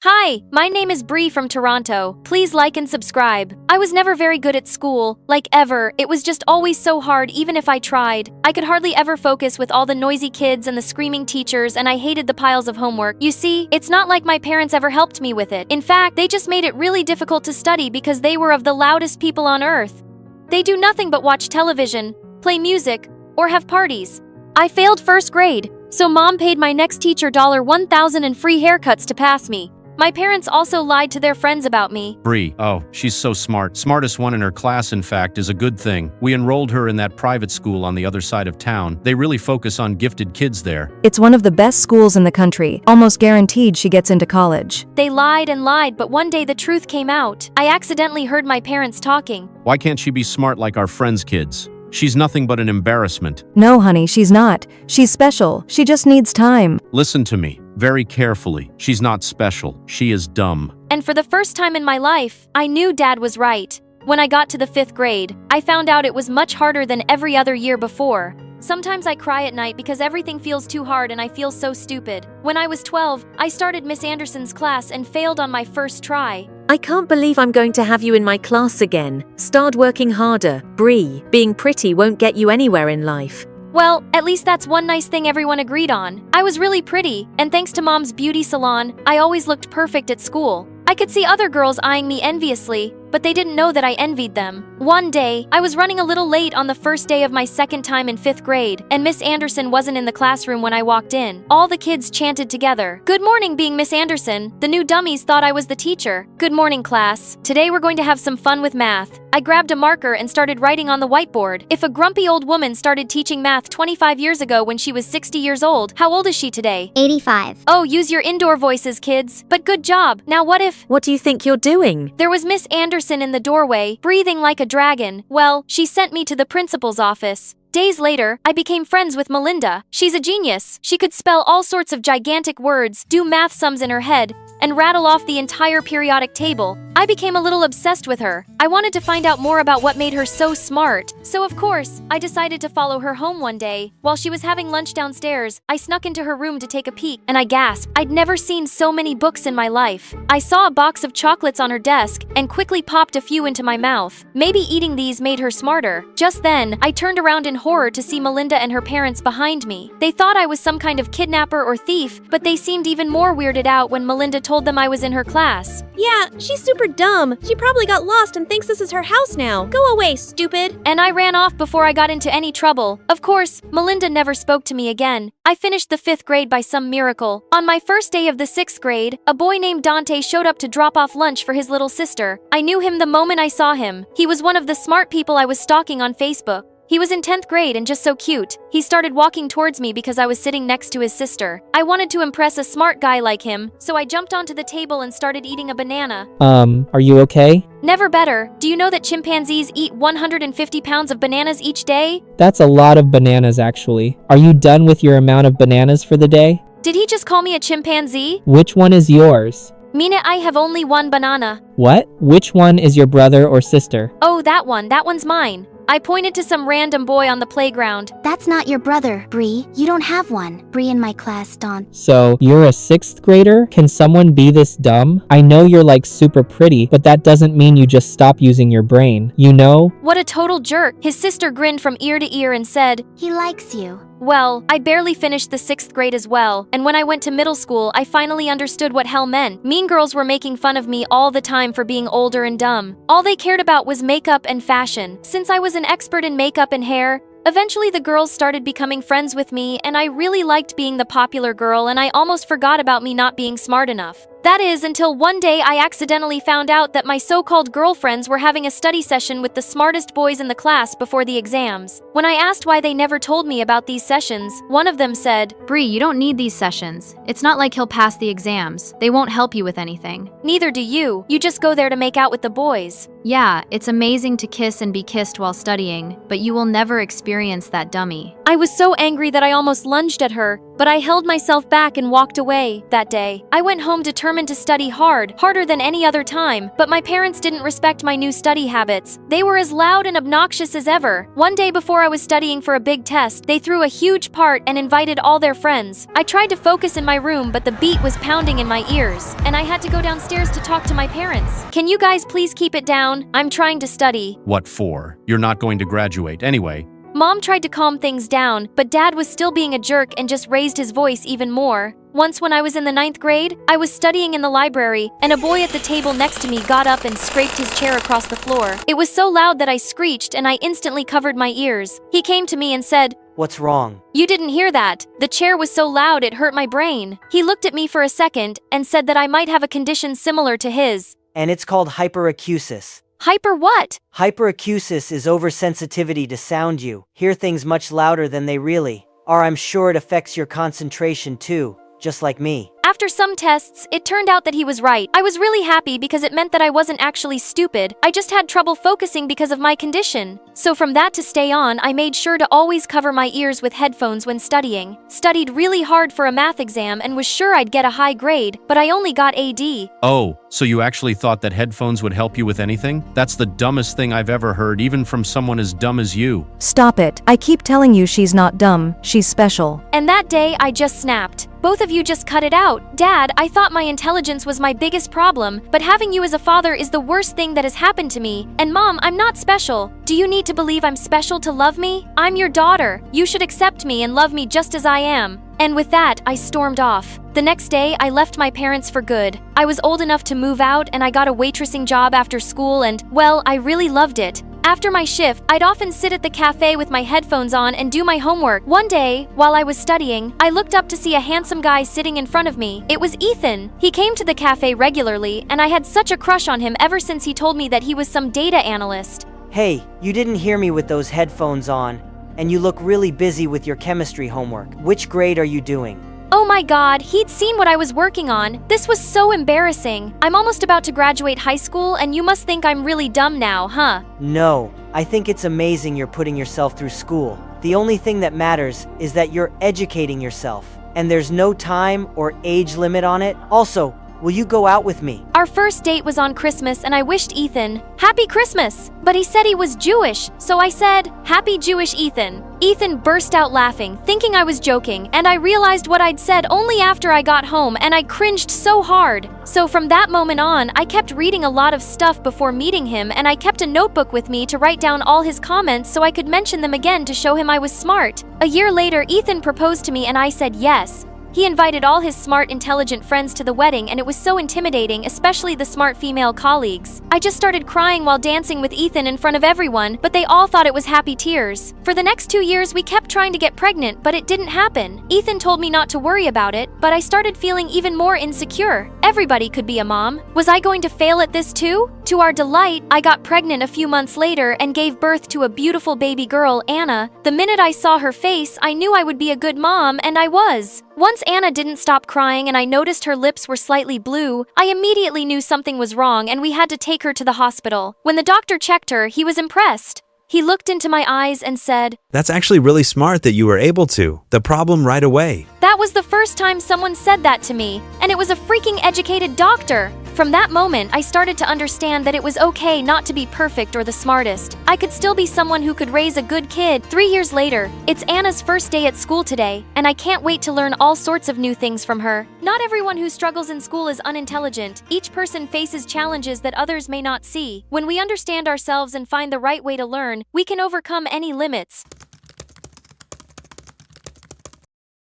Hi, my name is Bree from Toronto. Please like and subscribe. I was never very good at school, like ever. It was just always so hard even if I tried. I could hardly ever focus with all the noisy kids and the screaming teachers, and I hated the piles of homework. You see, it's not like my parents ever helped me with it. In fact, they just made it really difficult to study because they were of the loudest people on earth. They do nothing but watch television, play music, or have parties. I failed first grade, so mom paid my next teacher $1,000 and free haircuts to pass me. My parents also lied to their friends about me. Bree, oh, she's so smart. Smartest one in her class, in fact, is a good thing. We enrolled her in that private school on the other side of town. They really focus on gifted kids there. It's one of the best schools in the country. Almost guaranteed she gets into college. They lied and lied, but one day the truth came out. I accidentally heard my parents talking. Why can't she be smart like our friends' kids? She's nothing but an embarrassment. No, honey, she's not. She's special. She just needs time. Listen to me very carefully. She's not special. She is dumb. And for the first time in my life, I knew Dad was right. When I got to the 5th grade, I found out it was much harder than every other year before. Sometimes I cry at night because everything feels too hard and I feel so stupid. When I was 12, I started Miss Anderson's class and failed on my first try. I can't believe I'm going to have you in my class again. Start working harder. Bree, being pretty won't get you anywhere in life. Well, at least that's one nice thing everyone agreed on. I was really pretty, and thanks to Mom's beauty salon, I always looked perfect at school. I could see other girls eyeing me enviously, but they didn't know that I envied them. One day, I was running a little late on the first day of my second time in 5th grade, and Miss Anderson wasn't in the classroom when I walked in. All the kids chanted together, "Good morning, being Miss Anderson." The new dummies thought I was the teacher. "Good morning, class. Today we're going to have some fun with math." I grabbed a marker and started writing on the whiteboard. If a grumpy old woman started teaching math 25 years ago when she was 60 years old, how old is she today? 85. Oh, use your indoor voices, kids. But good job. Now what if... What do you think you're doing? There was Miss Anderson in the doorway, breathing like a dragon. Well, she sent me to the principal's office. Days later, I became friends with Melinda. She's a genius. She could spell all sorts of gigantic words, do math sums in her head, and rattle off the entire periodic table. I became a little obsessed with her. I wanted to find out more about what made her so smart. So of course, I decided to follow her home one day. While she was having lunch downstairs, I snuck into her room to take a peek, and I gasped. I'd never seen so many books in my life. I saw a box of chocolates on her desk and quickly popped a few into my mouth. Maybe eating these made her smarter. Just then, I turned around in horror to see Melinda and her parents behind me. They thought I was some kind of kidnapper or thief, but they seemed even more weirded out when Melinda told them I was in her class. Yeah, she's super dumb. She probably got lost and thinks this is her house now. Go away, stupid. And I ran off before I got into any trouble. Of course, Melinda never spoke to me again. I finished the 5th grade by some miracle. On my first day of the 6th grade, a boy named Dante showed up to drop off lunch for his little sister. I knew him the moment I saw him. He was one of the smart people I was stalking on Facebook. He was in 10th grade and just so cute. He started walking towards me because I was sitting next to his sister. I wanted to impress a smart guy like him, so I jumped onto the table and started eating a banana. Are you okay? Never better. Do you know that chimpanzees eat 150 pounds of bananas each day? That's a lot of bananas, actually. Are you done with your amount of bananas for the day? Did he just call me a chimpanzee? Which one is yours? Mina, I have only one banana. What? Which one is your brother or sister? Oh, that one. That one's mine. I pointed to some random boy on the playground. That's not your brother, Bree. You don't have one. Bree in my class don't. So, you're a 6th grader? Can someone be this dumb? I know you're like super pretty, but that doesn't mean you just stop using your brain, you know? What a total jerk. His sister grinned from ear to ear and said, He likes you. Well, I barely finished the 6th grade as well, and when I went to middle school, I finally understood what hell meant. Mean girls were making fun of me all the time for being older and dumb. All they cared about was makeup and fashion. Since I was an expert in makeup and hair, eventually the girls started becoming friends with me, and I really liked being the popular girl, and I almost forgot about me not being smart enough. That is, until one day I accidentally found out that my so-called girlfriends were having a study session with the smartest boys in the class before the exams. When I asked why they never told me about these sessions, one of them said, Bree, you don't need these sessions. It's not like he'll pass the exams. They won't help you with anything. Neither do you. You just go there to make out with the boys. Yeah, it's amazing to kiss and be kissed while studying, but you will never experience that dummy. I was so angry that I almost lunged at her, but I held myself back and walked away. That day, I went home determined to study hard, harder than any other time, but my parents didn't respect my new study habits. They were as loud and obnoxious as ever. One day before I was studying for a big test, they threw a huge part and invited all their friends. I tried to focus in my room, but the beat was pounding in my ears, and I had to go downstairs to talk to my parents. Can you guys please keep it down? I'm trying to study. What for? You're not going to graduate anyway. Mom tried to calm things down, but Dad was still being a jerk and just raised his voice even more. Once when I was in the 9th grade, I was studying in the library, and a boy at the table next to me got up and scraped his chair across the floor. It was so loud that I screeched and I instantly covered my ears. He came to me and said, "What's wrong?" "You didn't hear that. The chair was so loud it hurt my brain." He looked at me for a second and said that I might have a condition similar to his. And it's called hyperacusis. Hyper what? Hyperacusis is oversensitivity to sound. You hear things much louder than they really are. I'm sure it affects your concentration too, just like me. After some tests, it turned out that he was right. I was really happy because it meant that I wasn't actually stupid. I just had trouble focusing because of my condition. So from that to stay on, I made sure to always cover my ears with headphones when studying. Studied really hard for a math exam and was sure I'd get a high grade, but I only got AD. Oh, so you actually thought that headphones would help you with anything? That's the dumbest thing I've ever heard, even from someone as dumb as you. Stop it. I keep telling you she's not dumb, she's special. And that day, I just snapped. Both of you just cut it out. Dad, I thought my intelligence was my biggest problem, but having you as a father is the worst thing that has happened to me. And Mom, I'm not special. Do you need to believe I'm special to love me? I'm your daughter. You should accept me and love me just as I am. And with that, I stormed off. The next day, I left my parents for good. I was old enough to move out and I got a waitressing job after school and, well, I really loved it. After my shift, I'd often sit at the cafe with my headphones on and do my homework. One day, while I was studying, I looked up to see a handsome guy sitting in front of me. It was Ethan. He came to the cafe regularly, and I had such a crush on him ever since he told me that he was some data analyst. Hey, you didn't hear me with those headphones on, and you look really busy with your chemistry homework. Which grade are you doing? Oh my God, he'd seen what I was working on. This was so embarrassing. I'm almost about to graduate high school, and you must think I'm really dumb now, huh? No, I think it's amazing you're putting yourself through school. The only thing that matters is that you're educating yourself, and there's no time or age limit on it. Also, will you go out with me? Our first date was on Christmas, and I wished Ethan Happy Christmas, but he said he was Jewish, so I said, Happy Jewish Ethan. Ethan burst out laughing, thinking I was joking, and I realized what I'd said only after I got home, and I cringed so hard. So from that moment on, I kept reading a lot of stuff before meeting him, and I kept a notebook with me to write down all his comments so I could mention them again to show him I was smart. A year later, Ethan proposed to me and I said yes. He invited all his smart, intelligent friends to the wedding, and it was so intimidating, especially the smart female colleagues. I just started crying while dancing with Ethan in front of everyone, but they all thought it was happy tears. For the next 2 years, we kept trying to get pregnant, but it didn't happen. Ethan told me not to worry about it, but I started feeling even more insecure. Everybody could be a mom. Was I going to fail at this too? To our delight, I got pregnant a few months later and gave birth to a beautiful baby girl, Anna. The minute I saw her face, I knew I would be a good mom, and I was. Once Anna didn't stop crying and I noticed her lips were slightly blue, I immediately knew something was wrong and we had to take her to the hospital. When the doctor checked her, he was impressed. He looked into my eyes and said, "That's actually really smart that you were able to. The problem right away." That was the first time someone said that to me, and it was a freaking educated doctor. From that moment, I started to understand that it was okay not to be perfect or the smartest. I could still be someone who could raise a good kid. 3 years later, it's Anna's first day at school today, and I can't wait to learn all sorts of new things from her. Not everyone who struggles in school is unintelligent. Each person faces challenges that others may not see. When we understand ourselves and find the right way to learn, we can overcome any limits.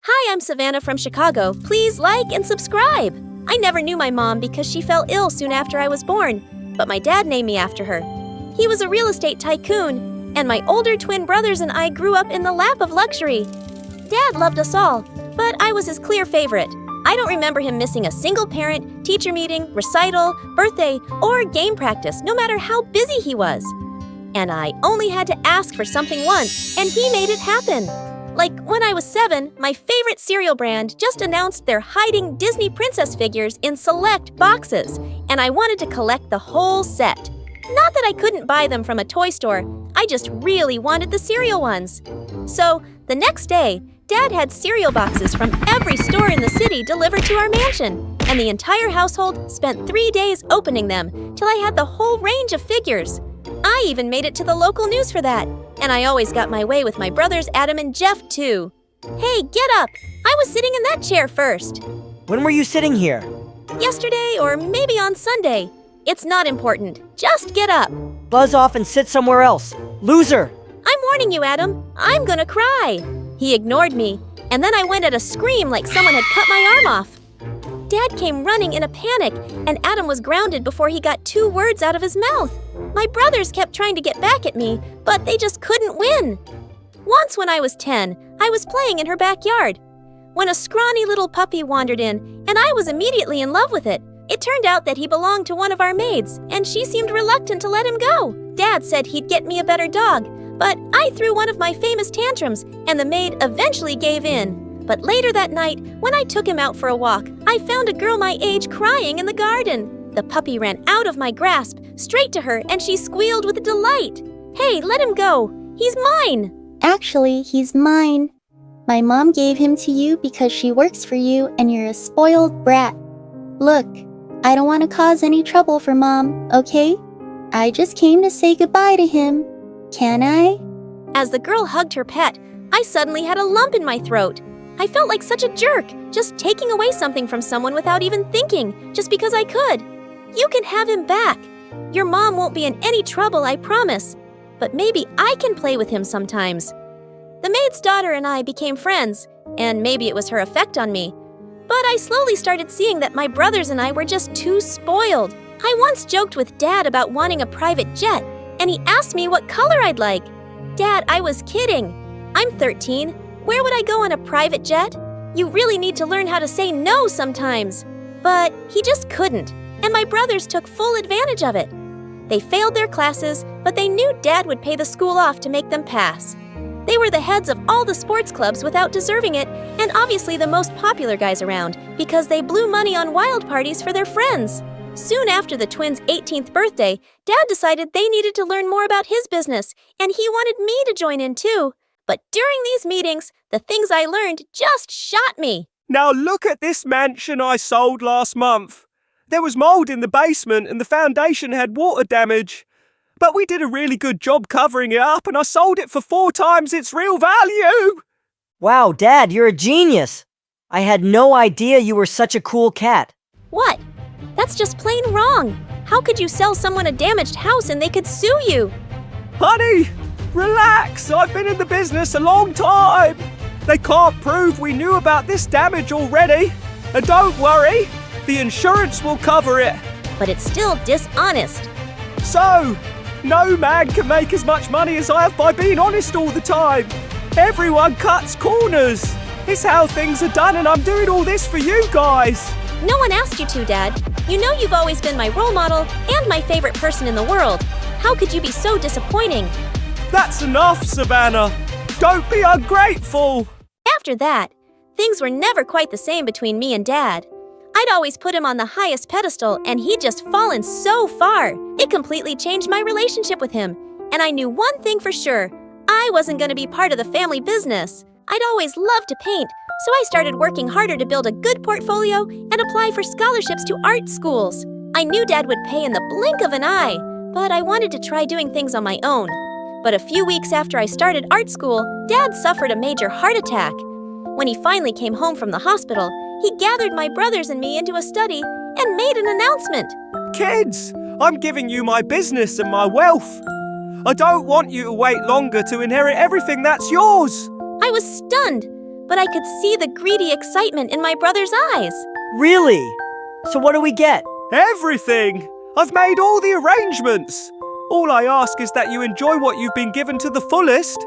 Hi, I'm Savannah from Chicago. Please like and subscribe. I never knew my mom because she fell ill soon after I was born, but my dad named me after her. He was a real estate tycoon, and my older twin brothers and I grew up in the lap of luxury. Dad loved us all, but I was his clear favorite. I don't remember him missing a single parent, teacher meeting, recital, birthday, or game practice, no matter how busy he was. And I only had to ask for something once, and he made it happen. Like when I was 7, my favorite cereal brand just announced they're hiding Disney princess figures in select boxes, and I wanted to collect the whole set. Not that I couldn't buy them from a toy store. I just really wanted the cereal ones. So, the next day, Dad had cereal boxes from every store in the city delivered to our mansion, and the entire household spent 3 days opening them till I had the whole range of figures. I even made it to the local news for that, and I always got my way with my brothers Adam and Jeff too. Hey, get up! I was sitting in that chair first. When were you sitting here? Yesterday or maybe on Sunday. It's not important. Just get up. Buzz off and sit somewhere else. Loser! I'm warning you, Adam. I'm gonna cry. He ignored me, and then I went at a scream like someone had cut my arm off. Dad came running in a panic, and Adam was grounded before he got 2 words out of his mouth. My brothers kept trying to get back at me, but they just couldn't win. Once when I was 10, I was playing in her backyard, when a scrawny little puppy wandered in, and I was immediately in love with it. It turned out that he belonged to one of our maids, and she seemed reluctant to let him go. Dad said he'd get me a better dog, but I threw one of my famous tantrums, and the maid eventually gave in. But later that night, when I took him out for a walk, I found a girl my age crying in the garden. The puppy ran out of my grasp, straight to her, and she squealed with delight. Hey, let him go! He's mine! Actually, he's mine. My mom gave him to you because she works for you and you're a spoiled brat. Look, I don't want to cause any trouble for Mom, okay? I just came to say goodbye to him. Can I? As the girl hugged her pet, I suddenly had a lump in my throat. I felt like such a jerk, just taking away something from someone without even thinking, just because I could. You can have him back. Your mom won't be in any trouble, I promise. But maybe I can play with him sometimes. The maid's daughter and I became friends, and maybe it was her effect on me. But I slowly started seeing that my brothers and I were just too spoiled. I once joked with Dad about wanting a private jet, and he asked me what color I'd like. Dad, I was kidding. I'm 13. Where would I go on a private jet? You really need to learn how to say no sometimes. But he just couldn't, and my brothers took full advantage of it. They failed their classes, but they knew Dad would pay the school off to make them pass. They were the heads of all the sports clubs without deserving it, and obviously the most popular guys around, because they blew money on wild parties for their friends. Soon after the twins' 18th birthday, Dad decided they needed to learn more about his business, and he wanted me to join in too. But during these meetings, the things I learned just shot me. Now look at this mansion I sold last month. There was mold in the basement and the foundation had water damage. But we did a really good job covering it up and I sold it for 4 times its real value. Wow, Dad, you're a genius. I had no idea you were such a cool cat. What? That's just plain wrong. How could you sell someone a damaged house and they could sue you? Honey, relax. I've been in the business a long time. They can't prove we knew about this damage already. And don't worry, the insurance will cover it. But it's still dishonest. So, no man can make as much money as I have by being honest all the time. Everyone cuts corners. It's how things are done and I'm doing all this for you guys. No one asked you to, Dad. You know you've always been my role model and my favorite person in the world. How could you be so disappointing? That's enough, Savannah. Don't be ungrateful. After that, things were never quite the same between me and Dad. I'd always put him on the highest pedestal and he'd just fallen so far. It completely changed my relationship with him. And I knew one thing for sure. I wasn't going to be part of the family business. I'd always loved to paint, so I started working harder to build a good portfolio and apply for scholarships to art schools. I knew Dad would pay in the blink of an eye, but I wanted to try doing things on my own. But a few weeks after I started art school, Dad suffered a major heart attack. When he finally came home from the hospital, he gathered my brothers and me into a study and made an announcement. Kids, I'm giving you my business and my wealth. I don't want you to wait longer to inherit everything that's yours. I was stunned, but I could see the greedy excitement in my brother's eyes. Really? So what do we get? Everything! I've made all the arrangements. All I ask is that you enjoy what you've been given to the fullest,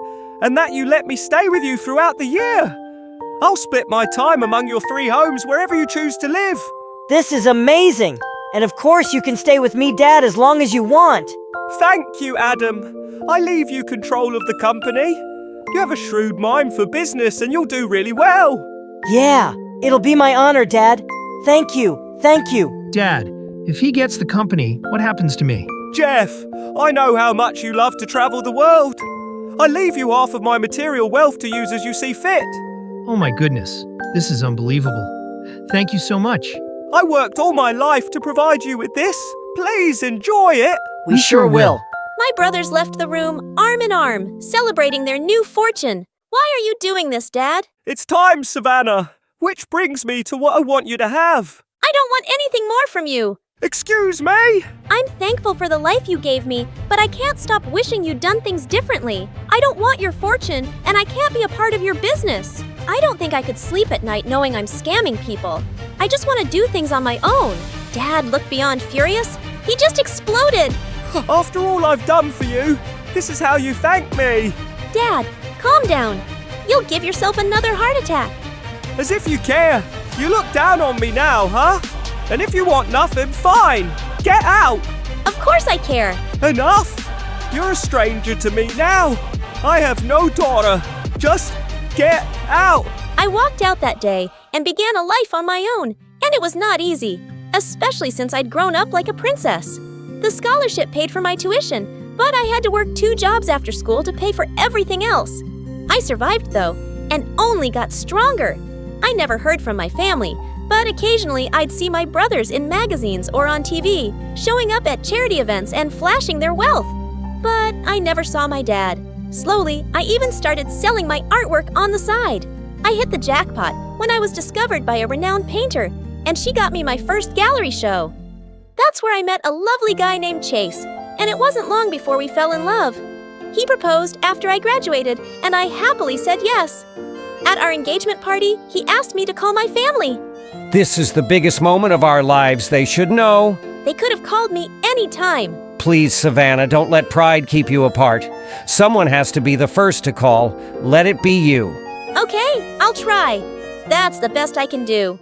and that you let me stay with you throughout the year. I'll split my time among your 3 homes wherever you choose to live. This is amazing! And of course you can stay with me, Dad, as long as you want. Thank you, Adam. I leave you control of the company. You have a shrewd mind for business and you'll do really well. Yeah, it'll be my honor, Dad. Thank you. Thank you. Dad, if he gets the company, what happens to me? Jeff, I know how much you love to travel the world. I leave you half of my material wealth to use as you see fit. Oh my goodness, this is unbelievable. Thank you so much. I worked all my life to provide you with this. Please enjoy it. We sure will. My brothers left the room arm in arm, celebrating their new fortune. Why are you doing this, Dad? It's time, Savannah. Which brings me to what I want you to have. I don't want anything more from you. Excuse me? I'm thankful for the life you gave me, but I can't stop wishing you'd done things differently. I don't want your fortune, and I can't be a part of your business. I don't think I could sleep at night knowing I'm scamming people. I just want to do things on my own. Dad looked beyond furious. He just exploded. After all I've done for you, this is how you thank me. Dad, calm down. You'll give yourself another heart attack. As if you care. You look down on me now, huh? And if you want nothing, fine. Get out. Of course I care. Enough. You're a stranger to me now. I have no daughter. Just get out. I walked out that day and began a life on my own, and it was not easy, especially since I'd grown up like a princess. The scholarship paid for my tuition, but I had to work 2 jobs after school to pay for everything else. I survived, though, and only got stronger. I never heard from my family, but occasionally I'd see my brothers in magazines or on TV, showing up at charity events and flashing their wealth. But I never saw my dad. Slowly, I even started selling my artwork on the side. I hit the jackpot when I was discovered by a renowned painter, and she got me my first gallery show. That's where I met a lovely guy named Chase, and it wasn't long before we fell in love. He proposed after I graduated, and I happily said yes. At our engagement party, he asked me to call my family. This is the biggest moment of our lives, they should know. They could have called me any time. Please, Savannah, don't let pride keep you apart. Someone has to be the first to call. Let it be you. Okay, I'll try. That's the best I can do.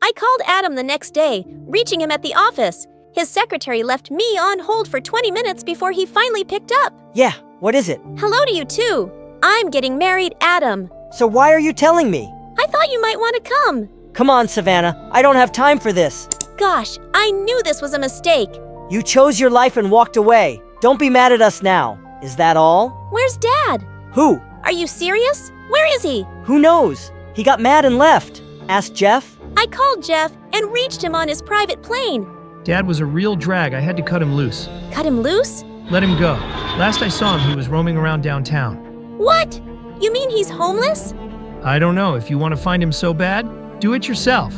I called Adam the next day, reaching him at the office. His secretary left me on hold for 20 minutes before he finally picked up. Yeah, what is it? Hello to you too. I'm getting married, Adam. So why are you telling me? I thought you might want to come. Come on, Savannah. I don't have time for this. Gosh, I knew this was a mistake. You chose your life and walked away. Don't be mad at us now. Is that all? Where's Dad? Who? Are you serious? Where is he? Who knows? He got mad and left. Ask Jeff. I called Jeff and reached him on his private plane. Dad was a real drag. I had to cut him loose. Cut him loose? Let him go. Last I saw him, he was roaming around downtown. What? You mean he's homeless? I don't know. If you want to find him so bad, do it yourself.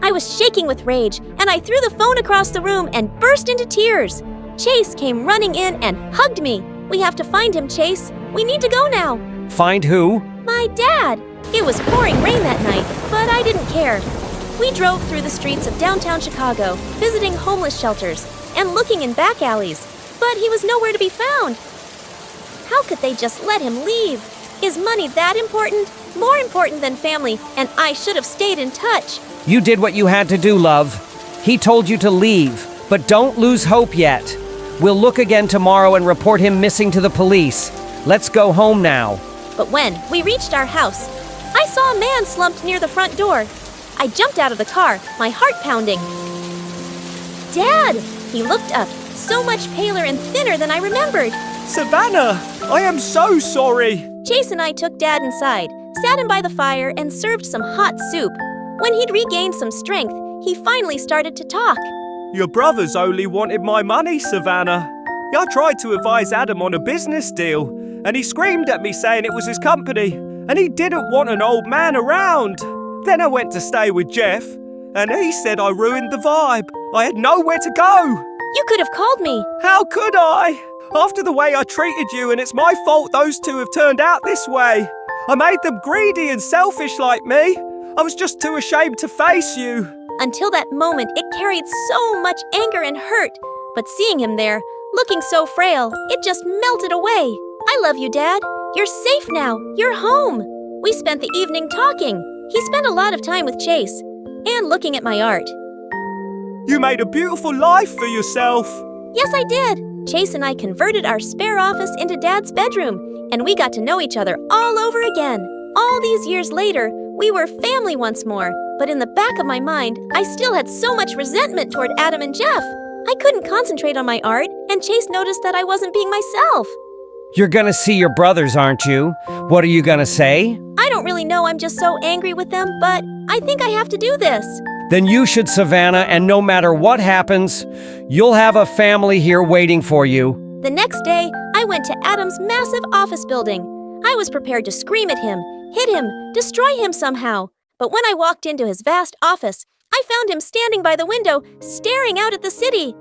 I was shaking with rage, and I threw the phone across the room and burst into tears. Chase came running in and hugged me. We have to find him, Chase. We need to go now. Find who? My dad. It was pouring rain that night, but I didn't care. We drove through the streets of downtown Chicago, visiting homeless shelters and looking in back alleys, but he was nowhere to be found. How could they just let him leave? Is money that important? More important than family, and I should have stayed in touch. You did what you had to do, love. He told you to leave, but don't lose hope yet. We'll look again tomorrow and report him missing to the police. Let's go home now. But when we reached our house, I saw a man slumped near the front door. I jumped out of the car, my heart pounding. Dad! He looked up, so much paler and thinner than I remembered. Savannah, I am so sorry. Chase and I took Dad inside, sat him by the fire, and served some hot soup. When he'd regained some strength, he finally started to talk. Your brothers only wanted my money, Savannah. I tried to advise Adam on a business deal, and he screamed at me saying it was his company, and he didn't want an old man around. Then I went to stay with Jeff, and he said I ruined the vibe. I had nowhere to go. You could have called me. How could I? After the way I treated you, and it's my fault those two have turned out this way. I made them greedy and selfish like me. I was just too ashamed to face you. Until that moment, it carried so much anger and hurt. But seeing him there, looking so frail, it just melted away. I love you, Dad. You're safe now. You're home. We spent the evening talking. He spent a lot of time with Chase and looking at my art. You made a beautiful life for yourself. Yes, I did. Chase and I converted our spare office into Dad's bedroom, and we got to know each other all over again. All these years later, we were family once more, but in the back of my mind, I still had so much resentment toward Adam and Jeff. I couldn't concentrate on my art, and Chase noticed that I wasn't being myself. You're gonna see your brothers, aren't you? What are you gonna say? I don't really know, I'm just so angry with them, but I think I have to do this. Then you should, Savannah, and no matter what happens, you'll have a family here waiting for you. The next day, I went to Adam's massive office building. I was prepared to scream at him, hit him, destroy him somehow. But when I walked into his vast office, I found him standing by the window, staring out at the city.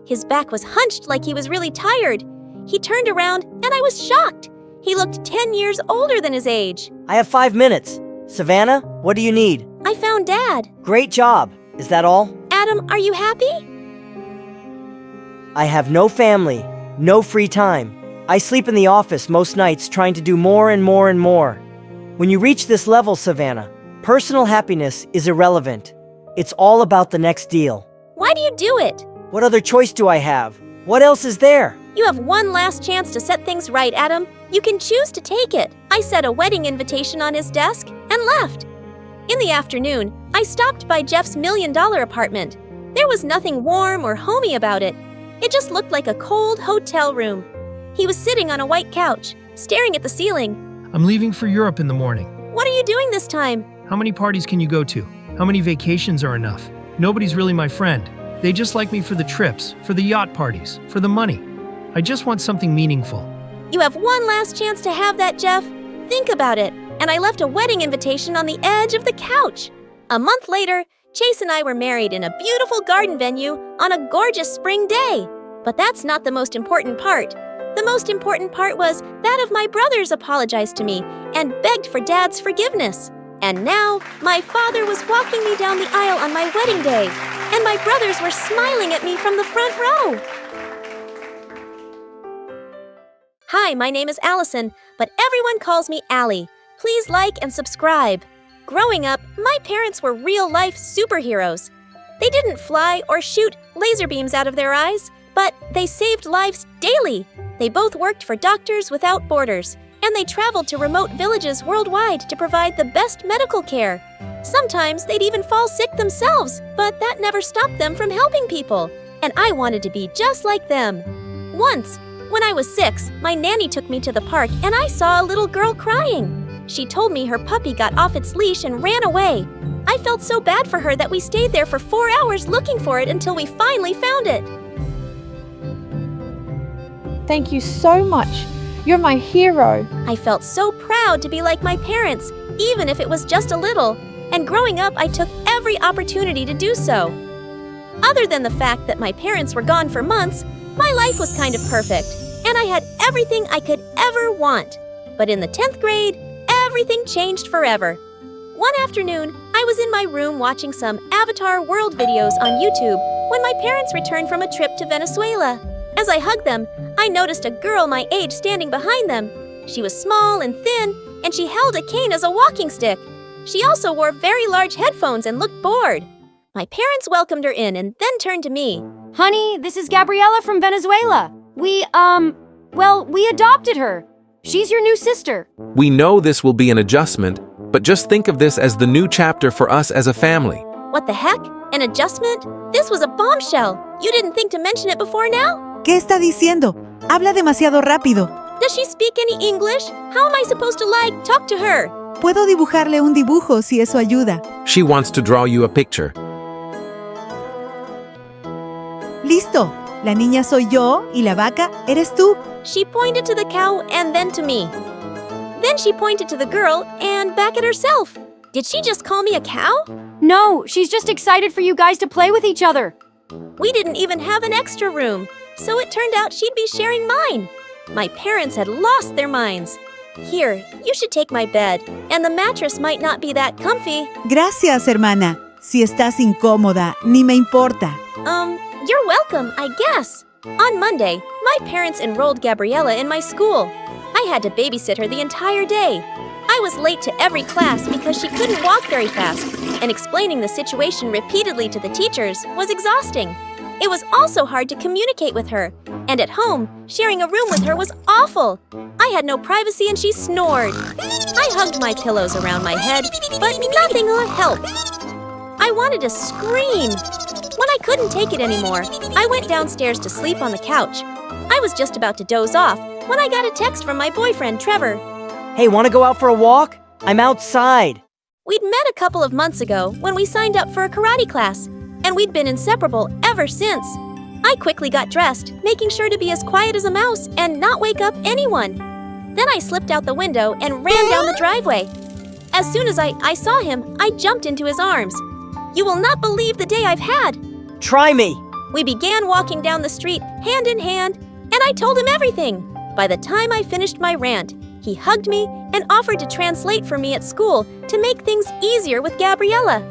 His back was hunched like he was really tired. He turned around, and I was shocked. He looked 10 years older than his age. I have 5 minutes. Savannah, what do you need? I found Dad. Great job. Is that all? Adam, are you happy? I have no family, no free time. I sleep in the office most nights trying to do more and more and more. When you reach this level, Savannah, personal happiness is irrelevant. It's all about the next deal. Why do you do it? What other choice do I have? What else is there? You have one last chance to set things right, Adam. You can choose to take it. I set a wedding invitation on his desk and left. In the afternoon, I stopped by Jeff's $1 million apartment. There was nothing warm or homey about it. It just looked like a cold hotel room. He was sitting on a white couch, staring at the ceiling. I'm leaving for Europe in the morning. What are you doing this time? How many parties can you go to? How many vacations are enough? Nobody's really my friend. They just like me for the trips, for the yacht parties, for the money. I just want something meaningful. You have one last chance to have that, Jeff. Think about it. And I left a wedding invitation on the edge of the couch. A month later, Chase and I were married in a beautiful garden venue on a gorgeous spring day. But that's not the most important part. The most important part was that of my brothers apologized to me and begged for Dad's forgiveness. And now, my father was walking me down the aisle on my wedding day, and my brothers were smiling at me from the front row. Hi, my name is Allison, but everyone calls me Allie. Please like and subscribe. Growing up, my parents were real-life superheroes. They didn't fly or shoot laser beams out of their eyes, but they saved lives daily. They both worked for Doctors Without Borders, and they traveled to remote villages worldwide to provide the best medical care. Sometimes they'd even fall sick themselves, but that never stopped them from helping people. And I wanted to be just like them. Once, when I was 6, my nanny took me to the park and I saw a little girl crying. She told me her puppy got off its leash and ran away. I felt so bad for her that we stayed there for 4 hours looking for it until we finally found it. Thank you so much. You're my hero. I felt so proud to be like my parents, even if it was just a little. And growing up, I took every opportunity to do so. Other than the fact that my parents were gone for months, my life was kind of perfect, and I had everything I could ever want. But in the 10th grade, everything changed forever. One afternoon, I was in my room watching some Avatar World videos on YouTube when my parents returned from a trip to Venezuela. As I hugged them, I noticed a girl my age standing behind them. She was small and thin, and she held a cane as a walking stick. She also wore very large headphones and looked bored. My parents welcomed her in and then turned to me. Honey, this is Gabriella from Venezuela. We adopted her. She's your new sister. We know this will be an adjustment, but just think of this as the new chapter for us as a family. What the heck? An adjustment? This was a bombshell. You didn't think to mention it before now? ¿Qué está diciendo? Habla demasiado rápido. Does she speak any English? How am I supposed to, talk to her? Puedo dibujarle un dibujo si eso ayuda. She wants to draw you a picture. Listo. La niña soy yo y la vaca eres tú. She pointed to the cow and then to me. Then she pointed to the girl and back at herself. Did she just call me a cow? No, she's just excited for you guys to play with each other. We didn't even have an extra room, so it turned out she'd be sharing mine. My parents had lost their minds. Here, you should take my bed, and the mattress might not be that comfy. Gracias, hermana. Si estás incómoda, ni me importa. You're welcome, I guess. On Monday, my parents enrolled Gabriella in my school. I had to babysit her the entire day. I was late to every class because she couldn't walk very fast, and explaining the situation repeatedly to the teachers was exhausting. It was also hard to communicate with her, and at home, sharing a room with her was awful. I had no privacy and she snored. I hugged my pillows around my head, but nothing helped. I wanted to scream. When I couldn't take it anymore, I went downstairs to sleep on the couch. I was just about to doze off when I got a text from my boyfriend, Trevor. Hey, wanna go out for a walk? I'm outside. We'd met a couple of months ago when we signed up for a karate class, and we'd been inseparable ever since. I quickly got dressed, making sure to be as quiet as a mouse and not wake up anyone. Then I slipped out the window and ran down the driveway. As soon as I saw him, I jumped into his arms. You will not believe the day I've had. Try me. We began walking down the street, hand in hand, and I told him everything. By the time I finished my rant, he hugged me and offered to translate for me at school to make things easier with Gabriella.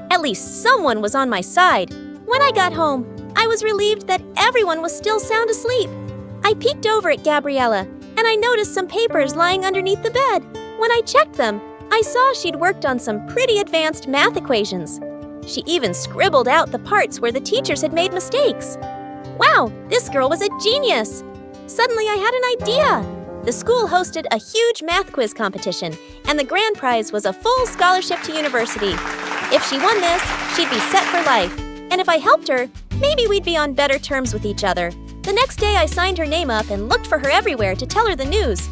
At least someone was on my side. When I got home, I was relieved that everyone was still sound asleep. I peeked over at Gabriella, and I noticed some papers lying underneath the bed. When I checked them, I saw she'd worked on some pretty advanced math equations. She even scribbled out the parts where the teachers had made mistakes. Wow, this girl was a genius! Suddenly I had an idea. The school hosted a huge math quiz competition, and the grand prize was a full scholarship to university. If she won this, she'd be set for life. And if I helped her, maybe we'd be on better terms with each other. The next day I signed her name up and looked for her everywhere to tell her the news.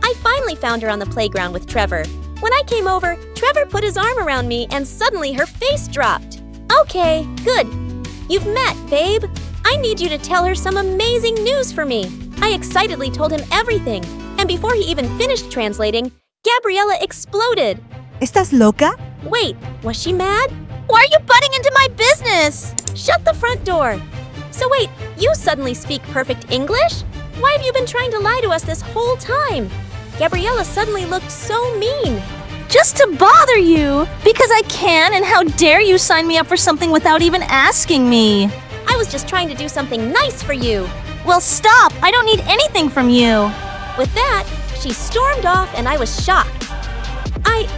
I finally found her on the playground with Trevor. When I came over, Trevor put his arm around me and suddenly her face dropped. Okay, good. You've met, babe. I need you to tell her some amazing news for me. I excitedly told him everything, and before he even finished translating, Gabriella exploded. ¿Estás loca? Wait, was she mad? Why are you butting into my business? Shut the front door. So wait, you suddenly speak perfect English? Why have you been trying to lie to us this whole time? Gabriella suddenly looked so mean. Just to bother you, because I can, and how dare you sign me up for something without even asking me? I was just trying to do something nice for you. Well, stop! I don't need anything from you. With that, she stormed off and I was shocked.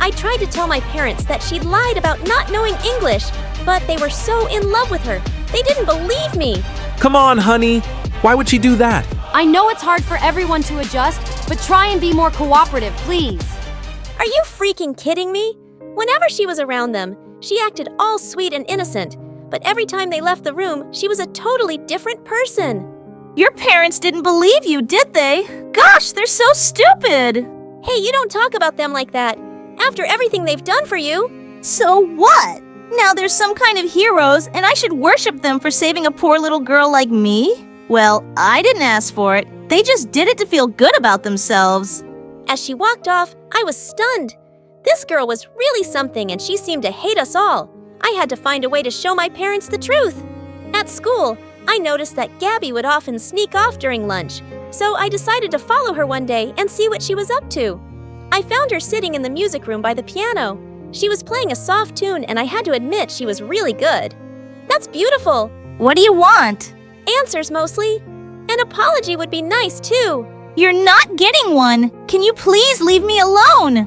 I tried to tell my parents that she'd lied about not knowing English, but they were so in love with her. They didn't believe me. Come on, honey. Why would she do that? I know it's hard for everyone to adjust, but try and be more cooperative, please. Are you freaking kidding me? Whenever she was around them, she acted all sweet and innocent, but every time they left the room, she was a totally different person. Your parents didn't believe you, did they? Gosh, they're so stupid! Hey, you don't talk about them like that. After everything they've done for you. So what? Now there's some kind of heroes, and I should worship them for saving a poor little girl like me? Well, I didn't ask for it. They just did it to feel good about themselves. As she walked off, I was stunned. This girl was really something, and she seemed to hate us all. I had to find a way to show my parents the truth. At school, I noticed that Gabby would often sneak off during lunch, so I decided to follow her one day and see what she was up to. I found her sitting in the music room by the piano. She was playing a soft tune, and I had to admit she was really good. That's beautiful. What do you want? Answers mostly. An apology would be nice too. You're not getting one. Can you please leave me alone?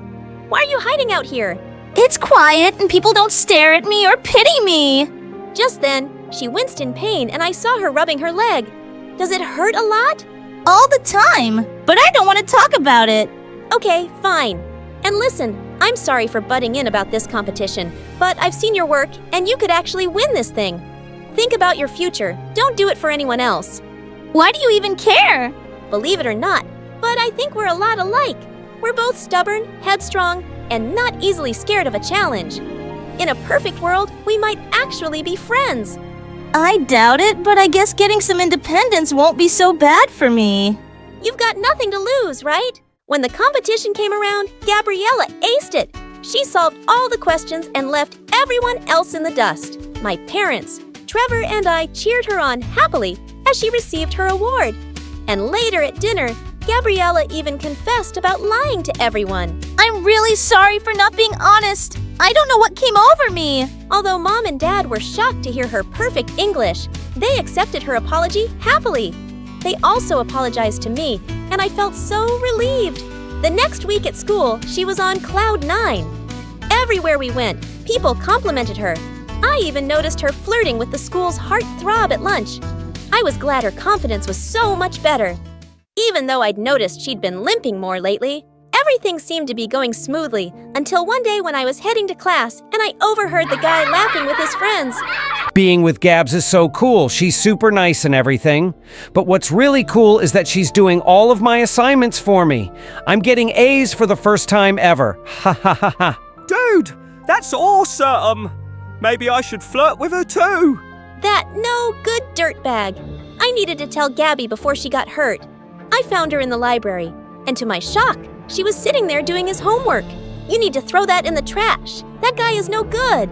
Why are you hiding out here? It's quiet and people don't stare at me or pity me. Just then, she winced in pain and I saw her rubbing her leg. Does it hurt a lot? All the time, but I don't want to talk about it. Okay, fine. And listen, I'm sorry for butting in about this competition, but I've seen your work and you could actually win this thing. Think about your future. Don't do it for anyone else. Why do you even care? Believe it or not, but I think we're a lot alike. We're both stubborn, headstrong, and not easily scared of a challenge. In a perfect world, we might actually be friends. I doubt it, but I guess getting some independence won't be so bad for me. You've got nothing to lose, right? When the competition came around, Gabriella aced it. She solved all the questions and left everyone else in the dust. My parents, Trevor, and I cheered her on happily as she received her award. And later at dinner, Gabriella even confessed about lying to everyone. I'm really sorry for not being honest. I don't know what came over me. Although Mom and Dad were shocked to hear her perfect English, they accepted her apology happily. They also apologized to me, and I felt so relieved. The next week at school, she was on cloud 9. Everywhere we went, people complimented her. I even noticed her flirting with the school's heartthrob at lunch. I was glad her confidence was so much better. Even though I'd noticed she'd been limping more lately, everything seemed to be going smoothly until one day when I was heading to class and I overheard the guy laughing with his friends. Being with Gabs is so cool. She's super nice and everything. But what's really cool is that she's doing all of my assignments for me. I'm getting A's for the first time ever. Ha ha ha ha. Dude, that's awesome! Maybe I should flirt with her too. That no good dirtbag. I needed to tell Gabby before she got hurt. I found her in the library, and to my shock, she was sitting there doing his homework. You need to throw that in the trash. That guy is no good.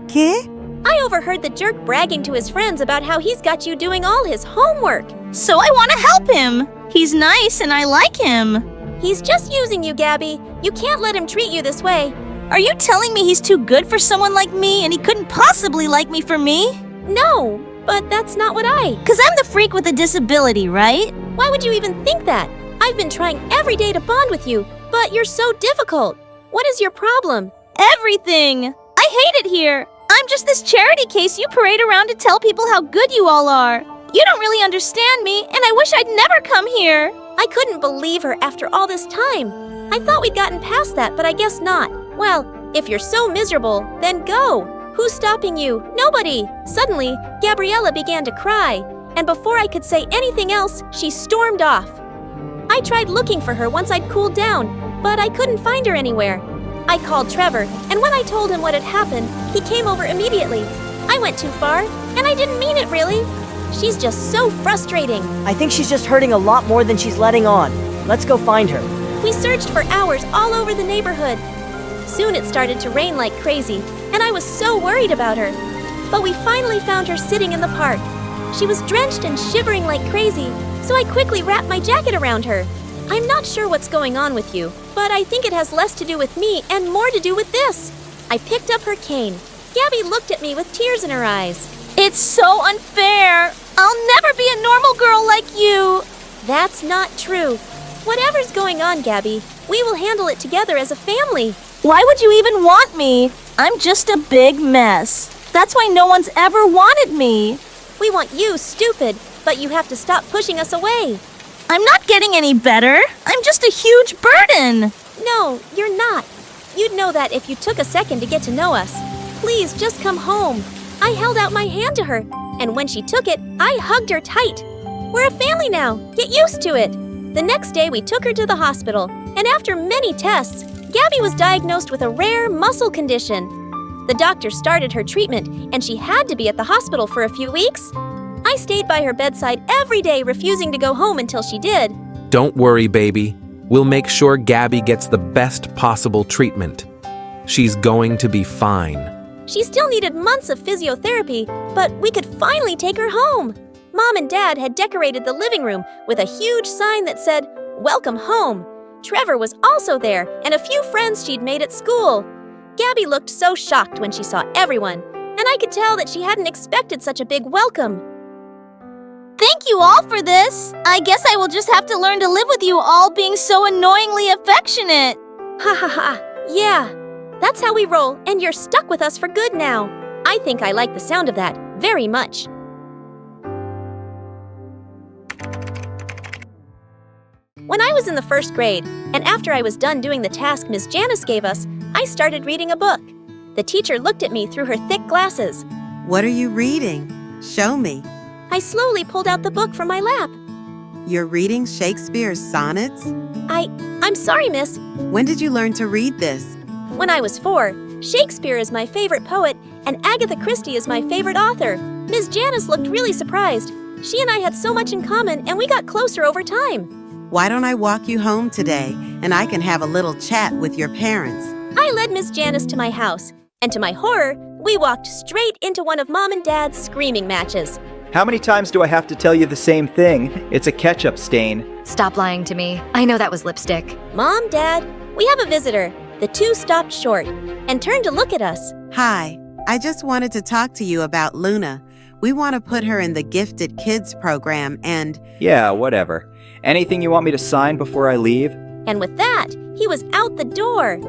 ¿Qué? I overheard the jerk bragging to his friends about how he's got you doing all his homework. So I want to help him. He's nice and I like him. He's just using you, Gabby. You can't let him treat you this way. Are you telling me he's too good for someone like me and he couldn't possibly like me for me? No, but that's not what Because I'm the freak with a disability, right? Why would you even think that? I've been trying every day to bond with you, but you're so difficult. What is your problem? Everything. I hate it here. I'm just this charity case you parade around to tell people how good you all are. You don't really understand me, and I wish I'd never come here. I couldn't believe her after all this time. I thought we'd gotten past that, but I guess not. Well, if you're so miserable, then go. Who's stopping you? Nobody. Suddenly, Gabriella began to cry, and before I could say anything else, she stormed off. I tried looking for her once I'd cooled down, but I couldn't find her anywhere. I called Trevor, and when I told him what had happened, he came over immediately. I went too far, and I didn't mean it really. She's just so frustrating. I think she's just hurting a lot more than she's letting on. Let's go find her. We searched for hours all over the neighborhood. Soon it started to rain like crazy, and I was so worried about her. But we finally found her sitting in the park. She was drenched and shivering like crazy, so I quickly wrapped my jacket around her. I'm not sure what's going on with you, but I think it has less to do with me and more to do with this. I picked up her cane. Gabby looked at me with tears in her eyes. It's so unfair. I'll never be a normal girl like you. That's not true. Whatever's going on, Gabby, we will handle it together as a family. Why would you even want me? I'm just a big mess. That's why no one's ever wanted me. We want you, stupid, but you have to stop pushing us away. I'm not getting any better. I'm just a huge burden. No, you're not. You'd know that if you took a second to get to know us. Please, just come home. I held out my hand to her, and when she took it, I hugged her tight. We're a family now. Get used to it. The next day, we took her to the hospital, and after many tests, Gabby was diagnosed with a rare muscle condition. The doctor started her treatment, and she had to be at the hospital for a few weeks. I stayed by her bedside every day, refusing to go home until she did. Don't worry, baby. We'll make sure Gabby gets the best possible treatment. She's going to be fine. She still needed months of physiotherapy, but we could finally take her home. Mom and Dad had decorated the living room with a huge sign that said, "Welcome home." Trevor was also there, and a few friends she'd made at school. Gabby looked so shocked when she saw everyone, and I could tell that she hadn't expected such a big welcome. Thank you all for this. I guess I will just have to learn to live with you all being so annoyingly affectionate. Ha ha ha. Yeah, that's how we roll, and you're stuck with us for good now. I think I like the sound of that very much. When I was in the first grade, and after I was done doing the task Ms. Janice gave us, I started reading a book. The teacher looked at me through her thick glasses. What are you reading? Show me. I slowly pulled out the book from my lap. You're reading Shakespeare's sonnets? I'm sorry, miss. When did you learn to read this? When I was 4. Shakespeare is my favorite poet, and Agatha Christie is my favorite author. Ms. Janice looked really surprised. She and I had so much in common, and we got closer over time. Why don't I walk you home today, and I can have a little chat with your parents? I led Miss Janice to my house, and to my horror, we walked straight into one of Mom and Dad's screaming matches. How many times do I have to tell you the same thing? It's a ketchup stain. Stop lying to me. I know that was lipstick. Mom, Dad, we have a visitor. The two stopped short and turned to look at us. Hi, I just wanted to talk to you about Luna. We want to put her in the Gifted Kids program and... Yeah, whatever. Anything you want me to sign before I leave? And with that, he was out the door.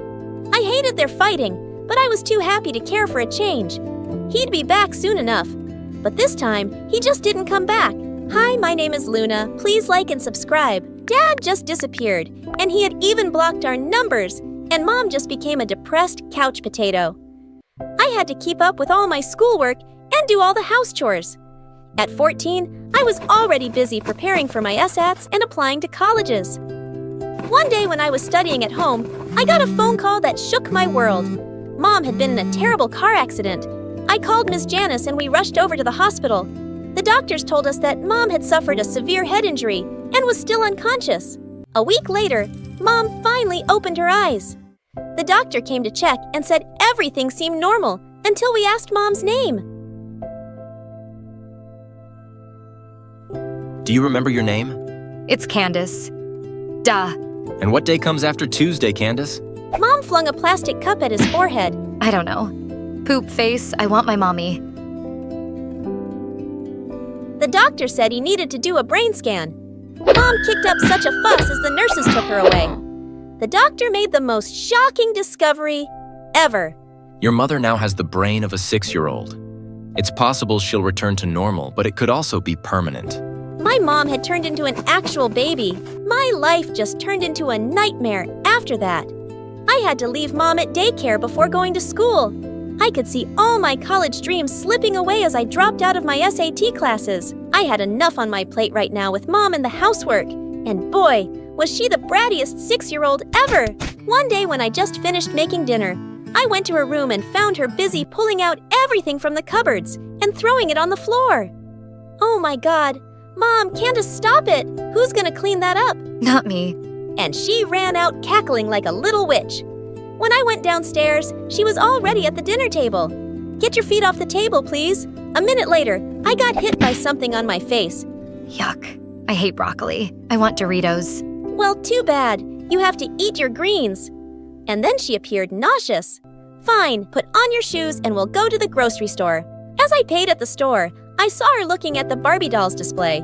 I hated their fighting, but I was too happy to care for a change. He'd be back soon enough. But this time, he just didn't come back. Hi, my name is Luna. Please like and subscribe. Dad just disappeared, and he had even blocked our numbers, and Mom just became a depressed couch potato. I had to keep up with all my schoolwork, and do all the house chores. At 14, I was already busy preparing for my SATs and applying to colleges. One day when I was studying at home, I got a phone call that shook my world. Mom had been in a terrible car accident. I called Miss Janice and we rushed over to the hospital. The doctors told us that Mom had suffered a severe head injury and was still unconscious. A week later, Mom finally opened her eyes. The doctor came to check and said everything seemed normal until we asked Mom's name. Do you remember your name? It's Candace. Duh. And what day comes after Tuesday, Candace? Mom flung a plastic cup at his forehead. I don't know. Poop face, I want my mommy. The doctor said he needed to do a brain scan. Mom kicked up such a fuss as the nurses took her away. The doctor made the most shocking discovery ever. Your mother now has the brain of a 6-year-old. It's possible she'll return to normal, but it could also be permanent. My mom had turned into an actual baby. My life just turned into a nightmare after that. I had to leave Mom at daycare before going to school. I could see all my college dreams slipping away as I dropped out of my SAT classes. I had enough on my plate right now with Mom and the housework. And boy, was she the brattiest 6-year-old ever! One day when I just finished making dinner, I went to her room and found her busy pulling out everything from the cupboards and throwing it on the floor. Oh my God! Mom, Candace, stop it! Who's gonna clean that up? Not me. And she ran out cackling like a little witch. When I went downstairs, she was already at the dinner table. Get your feet off the table, please. A minute later, I got hit by something on my face. Yuck. I hate broccoli. I want Doritos. Well, too bad. You have to eat your greens. And then she appeared nauseous. Fine, put on your shoes and we'll go to the grocery store. As I paid at the store, I saw her looking at the Barbie dolls display.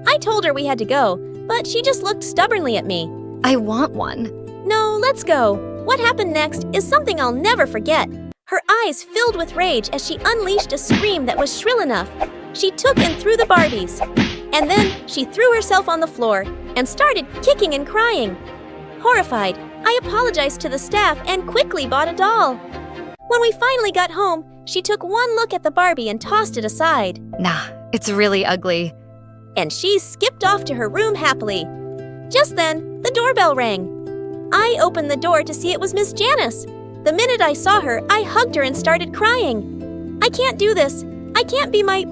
I told her we had to go, but she just looked stubbornly at me. I want one. No, let's go. What happened next is something I'll never forget. Her eyes filled with rage as she unleashed a scream that was shrill enough. She took and threw the Barbies. And then she threw herself on the floor and started kicking and crying. Horrified, I apologized to the staff and quickly bought a doll. When we finally got home, she took one look at the Barbie and tossed it aside. Nah, it's really ugly. And she skipped off to her room happily. Just then, the doorbell rang. I opened the door to see it was Miss Janice. The minute I saw her, I hugged her and started crying. I can't do this. I can't be my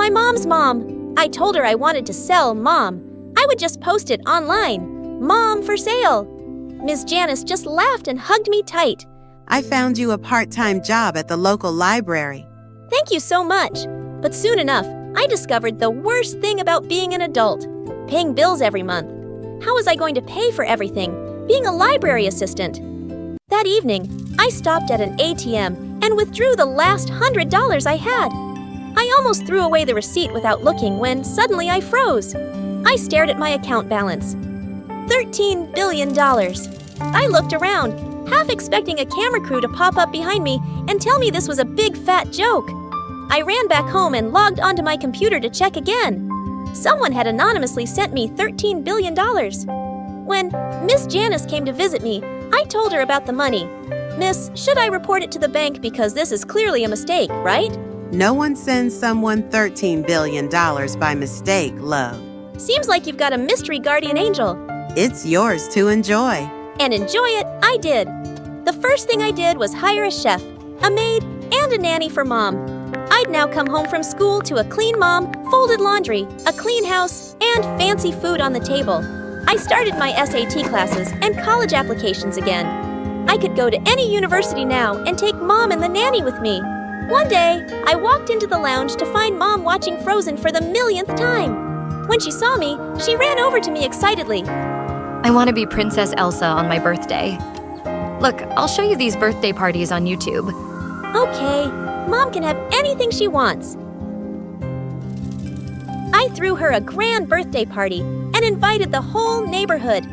mom's mom. I told her I wanted to sell Mom. I would just post it online. Mom for sale. Miss Janice just laughed and hugged me tight. I found you a part-time job at the local library. Thank you so much. But soon enough, I discovered the worst thing about being an adult. Paying bills every month. How was I going to pay for everything? Being a library assistant. That evening, I stopped at an ATM and withdrew the last $100 I had. I almost threw away the receipt without looking when suddenly I froze. I stared at my account balance. $13 billion. I looked around, half expecting a camera crew to pop up behind me and tell me this was a big fat joke. I ran back home and logged onto my computer to check again. Someone had anonymously sent me $13 billion. When Miss Janice came to visit me, I told her about the money. Miss, should I report it to the bank because this is clearly a mistake, right? No one sends someone $13 billion by mistake, love. Seems like you've got a mystery guardian angel. It's yours to enjoy. And enjoy it, I did. The first thing I did was hire a chef, a maid, and a nanny for Mom. I'd now come home from school to a clean mom, folded laundry, a clean house, and fancy food on the table. I started my SAT classes and college applications again. I could go to any university now and take Mom and the nanny with me. One day, I walked into the lounge to find Mom watching Frozen for the millionth time. When she saw me, she ran over to me excitedly. I want to be Princess Elsa on my birthday. Look, I'll show you these birthday parties on YouTube. Okay, Mom can have anything she wants. I threw her a grand birthday party and invited the whole neighborhood.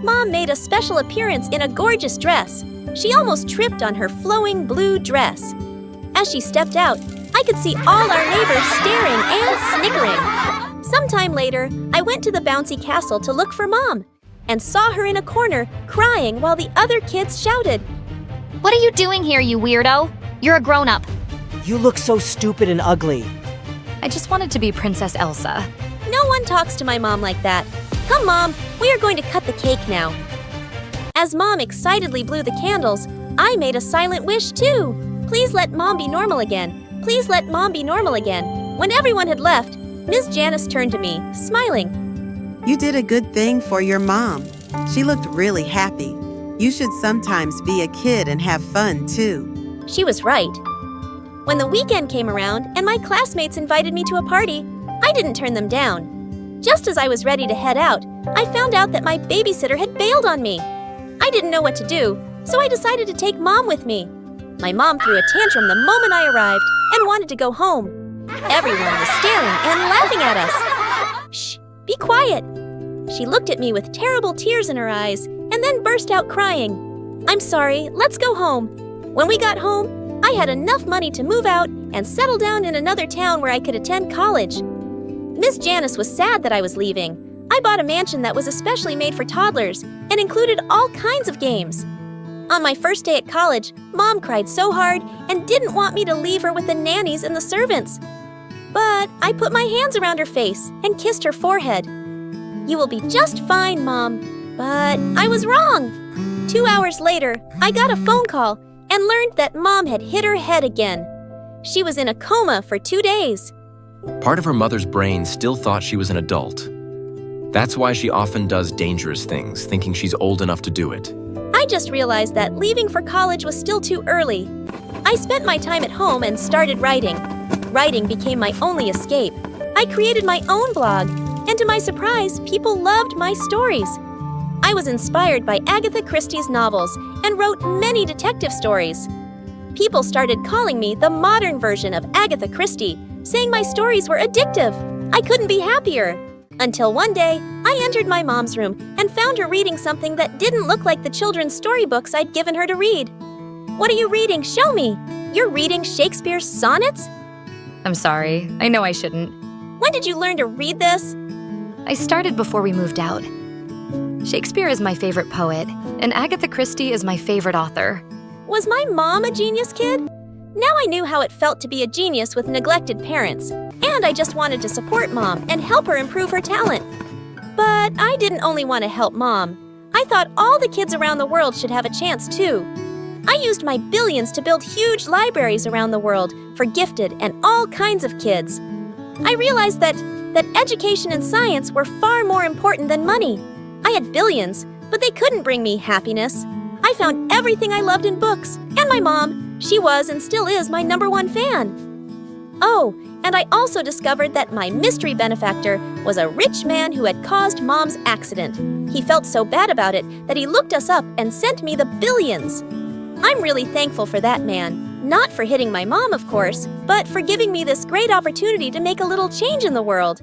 Mom made a special appearance in a gorgeous dress. She almost tripped on her flowing blue dress. As she stepped out, I could see all our neighbors staring and snickering. Sometime later, I went to the bouncy castle to look for Mom and saw her in a corner crying while the other kids shouted. What are you doing here, you weirdo? You're a grown-up. You look so stupid and ugly. I just wanted to be Princess Elsa. No one talks to my mom like that. Come, Mom, we are going to cut the cake now. As Mom excitedly blew the candles, I made a silent wish too. Please let Mom be normal again. Please let Mom be normal again. When everyone had left, Ms. Janice turned to me, smiling. You did a good thing for your mom. She looked really happy. You should sometimes be a kid and have fun too. She was right. When the weekend came around and my classmates invited me to a party, I didn't turn them down. Just as I was ready to head out, I found out that my babysitter had bailed on me. I didn't know what to do, so I decided to take Mom with me. My mom threw a tantrum the moment I arrived and wanted to go home. Everyone was staring and laughing at us. Shh, be quiet. She looked at me with terrible tears in her eyes and then burst out crying. I'm sorry, let's go home. When we got home, I had enough money to move out and settle down in another town where I could attend college. Miss Janice was sad that I was leaving. I bought a mansion that was especially made for toddlers and included all kinds of games. On my first day at college, Mom cried so hard and didn't want me to leave her with the nannies and the servants. But I put my hands around her face and kissed her forehead. You will be just fine, Mom. But I was wrong. 2 hours later, I got a phone call and learned that Mom had hit her head again. She was in a coma for 2 days. Part of her mother's brain still thought she was an adult. That's why she often does dangerous things, thinking she's old enough to do it. I just realized that leaving for college was still too early. I spent my time at home and started writing. Writing became my only escape. I created my own blog, and to my surprise, people loved my stories. I was inspired by Agatha Christie's novels and wrote many detective stories. People started calling me the modern version of Agatha Christie, saying my stories were addictive. I couldn't be happier. Until one day, I entered my mom's room and found her reading something that didn't look like the children's storybooks I'd given her to read. What are you reading? Show me. You're reading Shakespeare's sonnets? I'm sorry. I know I shouldn't. When did you learn to read this? I started before we moved out. Shakespeare is my favorite poet, and Agatha Christie is my favorite author. Was my mom a genius kid? Now I knew how it felt to be a genius with neglected parents, and I just wanted to support Mom and help her improve her talent. But I didn't only want to help Mom. I thought all the kids around the world should have a chance too. I used my billions to build huge libraries around the world for gifted and all kinds of kids. I realized that education and science were far more important than money. I had billions, but they couldn't bring me happiness. I found everything I loved in books, and my mom, she was and still is my #1 fan. Oh, and I also discovered that my mystery benefactor was a rich man who had caused Mom's accident. He felt so bad about it that he looked us up and sent me the billions. I'm really thankful for that man. Not for hitting my mom, of course, but for giving me this great opportunity to make a little change in the world.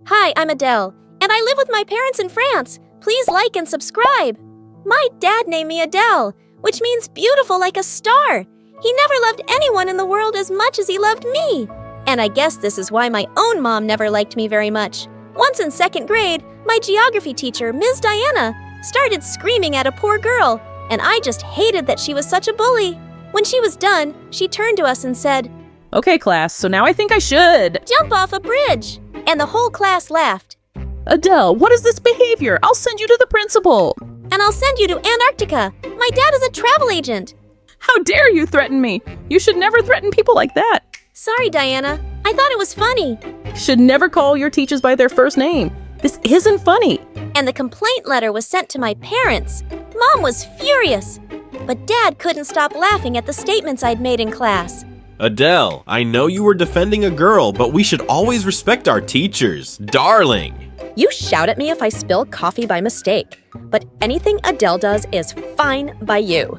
Hi, I'm Adele, and I live with my parents in France. Please like and subscribe. My dad named me Adele, which means beautiful like a star. He never loved anyone in the world as much as he loved me. And I guess this is why my own mom never liked me very much. Once in 2nd grade, my geography teacher, Ms. Diana, started screaming at a poor girl, and I just hated that she was such a bully. When she was done, she turned to us and said, "Okay, class, so now I think I should jump off a bridge." And the whole class laughed. Adele, what is this behavior? I'll send you to the principal. And I'll send you to Antarctica. My dad is a travel agent. How dare you threaten me? You should never threaten people like that. Sorry, Diana. I thought it was funny. Should never call your teachers by their first name. This isn't funny. And the complaint letter was sent to my parents. Mom was furious. But Dad couldn't stop laughing at the statements I'd made in class. Adele, I know you were defending a girl, but we should always respect our teachers. Darling. You shout at me if I spill coffee by mistake, but anything Adele does is fine by you.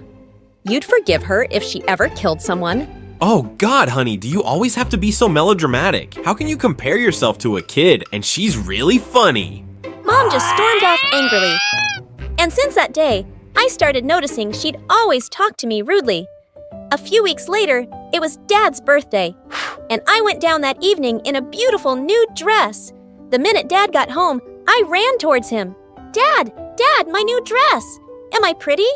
You'd forgive her if she ever killed someone. Oh God, honey, do you always have to be so melodramatic? How can you compare yourself to a kid and she's really funny? Mom just stormed off angrily. And since that day, I started noticing she'd always talk to me rudely. A few weeks later, it was Dad's birthday, and I went down that evening in a beautiful new dress. The minute Dad got home, I ran towards him. Dad, my new dress! Am I pretty?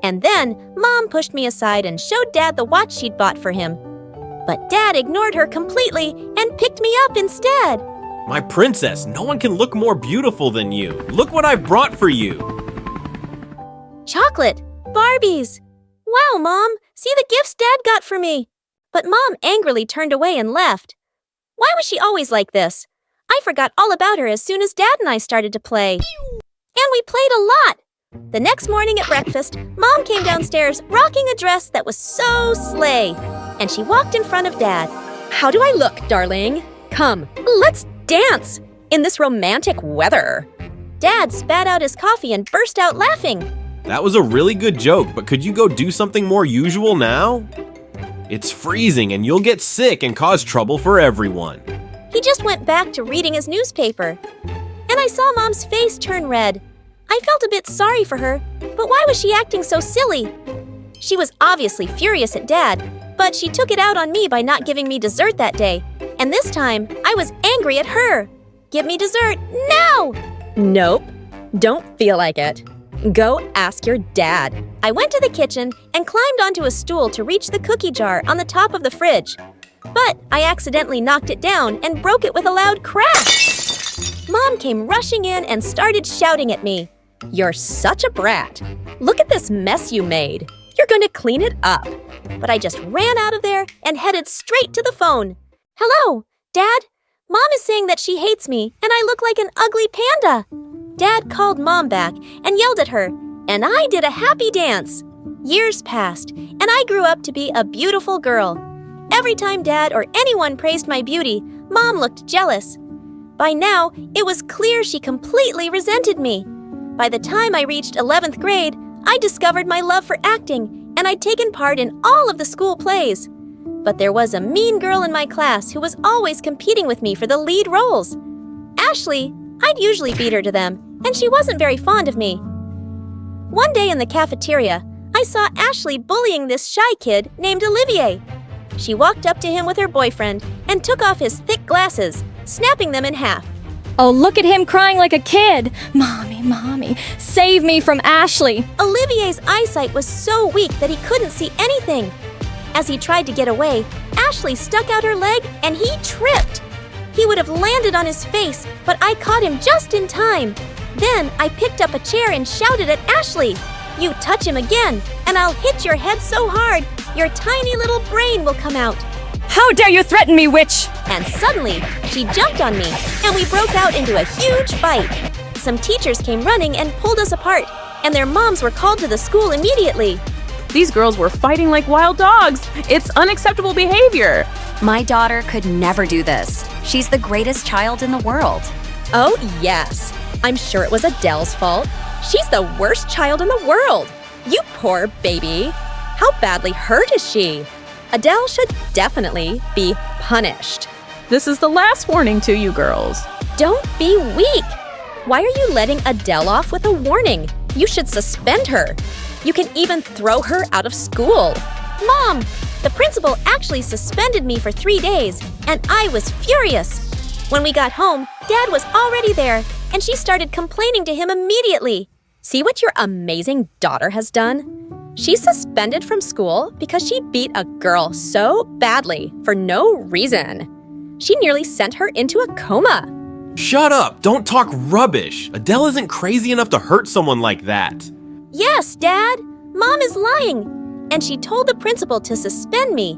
And then Mom pushed me aside and showed Dad the watch she'd bought for him. But Dad ignored her completely and picked me up instead. My princess, no one can look more beautiful than you. Look what I've brought for you. Chocolate! Barbies! Wow, Mom! See the gifts Dad got for me! But Mom angrily turned away and left. Why was she always like this? I forgot all about her as soon as Dad and I started to play. And we played a lot! The next morning at breakfast, Mom came downstairs rocking a dress that was so slay. And she walked in front of Dad. How do I look, darling? Come, let's dance in this romantic weather. Dad spat out his coffee and burst out laughing. That was a really good joke, but could you go do something more usual now? It's freezing and you'll get sick and cause trouble for everyone. He just went back to reading his newspaper. And I saw Mom's face turn red. I felt a bit sorry for her, but why was she acting so silly? She was obviously furious at Dad, but she took it out on me by not giving me dessert that day. And this time, I was angry at her. Give me dessert now! Nope, don't feel like it. Go ask your dad. I went to the kitchen and climbed onto a stool to reach the cookie jar on the top of the fridge. But I accidentally knocked it down and broke it with a loud crash. Mom came rushing in and started shouting at me. You're such a brat. Look at this mess you made. You're going to clean it up. But I just ran out of there and headed straight to the phone. Hello, Dad? Mom is saying that she hates me and I look like an ugly panda. Dad called Mom back and yelled at her, and I did a happy dance. Years passed, and I grew up to be a beautiful girl. Every time Dad or anyone praised my beauty, Mom looked jealous. By now, it was clear she completely resented me. By the time I reached 11th grade, I discovered my love for acting, and I'd taken part in all of the school plays. But there was a mean girl in my class who was always competing with me for the lead roles. Ashley, I'd usually beat her to them, and she wasn't very fond of me. One day in the cafeteria, I saw Ashley bullying this shy kid named Olivier. She walked up to him with her boyfriend and took off his thick glasses, snapping them in half. Oh, look at him crying like a kid. Mommy, Mommy, save me from Ashley. Olivier's eyesight was so weak that he couldn't see anything. As he tried to get away, Ashley stuck out her leg and he tripped. He would have landed on his face, but I caught him just in time. Then I picked up a chair and shouted at Ashley, "You touch him again, and I'll hit your head so hard, your tiny little brain will come out." How dare you threaten me, witch? And suddenly, she jumped on me, and we broke out into a huge fight. Some teachers came running and pulled us apart, and their moms were called to the school immediately. These girls were fighting like wild dogs. It's unacceptable behavior. My daughter could never do this. She's the greatest child in the world. Oh, yes. I'm sure it was Adele's fault. She's the worst child in the world. You poor baby. How badly hurt is she? Adele should definitely be punished. This is the last warning to you girls. Don't be weak. Why are you letting Adele off with a warning? You should suspend her. You can even throw her out of school. Mom, the principal actually suspended me for 3 days, and I was furious. When we got home, Dad was already there, and she started complaining to him immediately. See what your amazing daughter has done? She's suspended from school because she beat a girl so badly for no reason. She nearly sent her into a coma. Shut up! Don't talk rubbish! Adele isn't crazy enough to hurt someone like that. Yes, Dad! Mom is lying! And she told the principal to suspend me.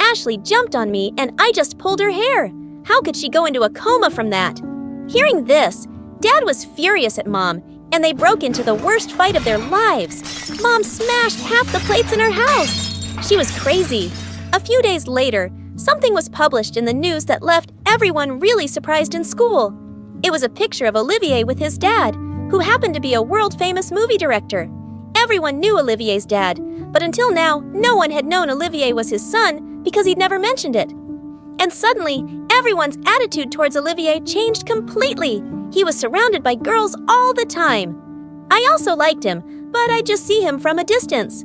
Ashley jumped on me and I just pulled her hair. How could she go into a coma from that? Hearing this, Dad was furious at Mom, and they broke into the worst fight of their lives. Mom smashed half the plates in her house. She was crazy. A few days later, something was published in the news that left everyone really surprised in school. It was a picture of Olivier with his dad, who happened to be a world-famous movie director. Everyone knew Olivier's dad, but until now, no one had known Olivier was his son because he'd never mentioned it. And suddenly, everyone's attitude towards Olivier changed completely. He was surrounded by girls all the time. I also liked him, but I just see him from a distance.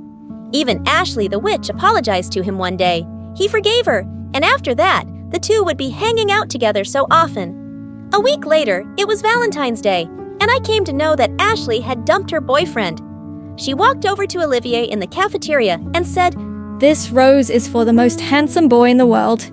Even Ashley the witch apologized to him one day. He forgave her, and after that, the two would be hanging out together so often. A week later, it was Valentine's Day, and I came to know that Ashley had dumped her boyfriend. She walked over to Olivier in the cafeteria and said, "This rose is for the most handsome boy in the world.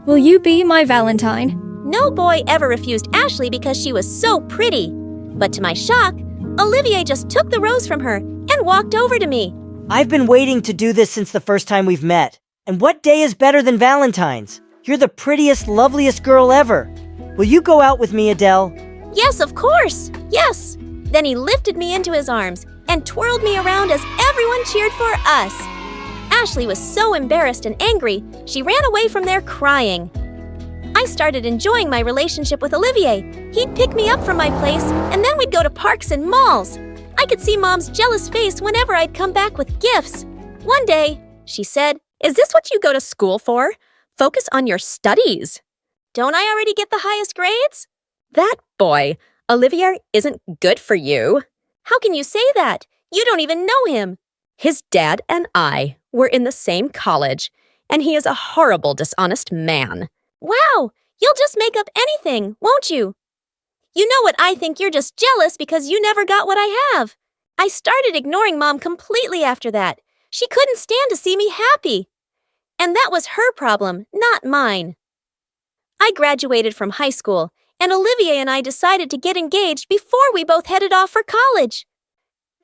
Will you be my Valentine?" No boy ever refused Ashley because she was so pretty. But to my shock, Olivier just took the rose from her and walked over to me. I've been waiting to do this since the first time we've met. And what day is better than Valentine's? You're the prettiest, loveliest girl ever. Will you go out with me, Adele? Yes, of course. Yes. Then he lifted me into his arms and twirled me around as everyone cheered for us. Ashley was so embarrassed and angry, she ran away from there crying. I started enjoying my relationship with Olivier. He'd pick me up from my place, and then we'd go to parks and malls. I could see Mom's jealous face whenever I'd come back with gifts. One day, she said, "Is this what you go to school for? Focus on your studies." "Don't I already get the highest grades?" "That boy, Olivier, isn't good for you." "How can you say that? You don't even know him." "His dad and I were in the same college, and he is a horrible, dishonest man." "Wow, you'll just make up anything, won't you?" "You know what I think, you're just jealous because you never got what I have." I started ignoring Mom completely after that. She couldn't stand to see me happy. And that was her problem, not mine. I graduated from high school, and Olivier and I decided to get engaged before we both headed off for college.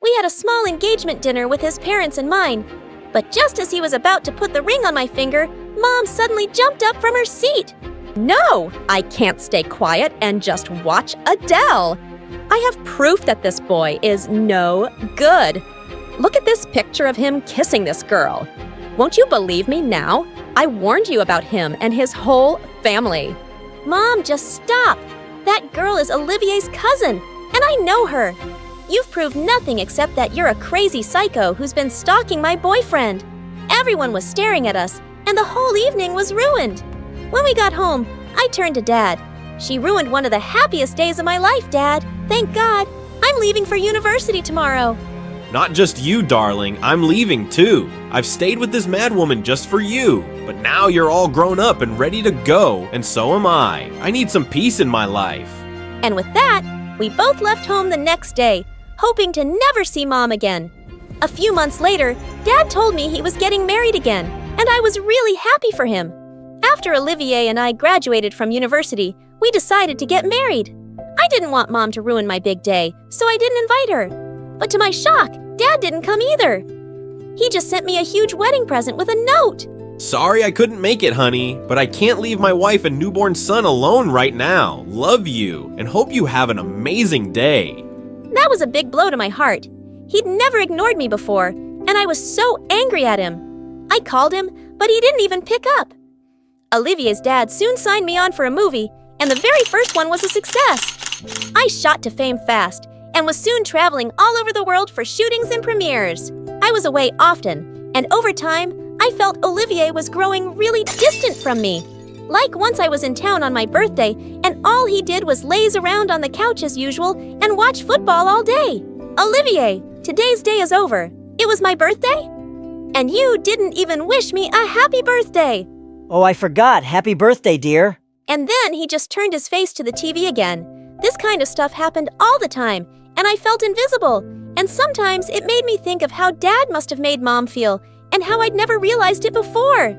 We had a small engagement dinner with his parents and mine, but just as he was about to put the ring on my finger, Mom suddenly jumped up from her seat. "No, I can't stay quiet and just watch Adele. I have proof that this boy is no good. Look at this picture of him kissing this girl. Won't you believe me now? I warned you about him and his whole family." "Mom, just stop. That girl is Olivier's cousin, and I know her. You've proved nothing except that you're a crazy psycho who's been stalking my boyfriend." Everyone was staring at us, and the whole evening was ruined. When we got home, I turned to Dad. "She ruined one of the happiest days of my life, Dad. Thank God. I'm leaving for university tomorrow." Not just you, darling. I'm leaving too. I've stayed with this mad woman just for you. But now you're all grown up and ready to go, and so am I. I need some peace in my life. And with that, we both left home the next day, hoping to never see Mom again. A few months later, Dad told me he was getting married again, and I was really happy for him. After Olivier and I graduated from university, we decided to get married. I didn't want Mom to ruin my big day, so I didn't invite her. But to my shock, Dad didn't come either. He just sent me a huge wedding present with a note. Sorry I couldn't make it, honey, but I can't leave my wife and newborn son alone right now. Love you, and hope you have an amazing day. That was a big blow to my heart. He'd never ignored me before, and I was so angry at him. I called him, but he didn't even pick up. Olivier's dad soon signed me on for a movie, and the very first one was a success. I shot to fame fast, and was soon traveling all over the world for shootings and premieres. I was away often, and over time, I felt Olivier was growing really distant from me. Like once I was in town on my birthday, and all he did was laze around on the couch as usual and watch football all day. "Olivier, today's day is over. It was my birthday? And you didn't even wish me a happy birthday." Oh, I forgot. Happy birthday, dear. And then he just turned his face to the TV again. This kind of stuff happened all the time, and I felt invisible. And sometimes it made me think of how Dad must have made Mom feel, and how I'd never realized it before.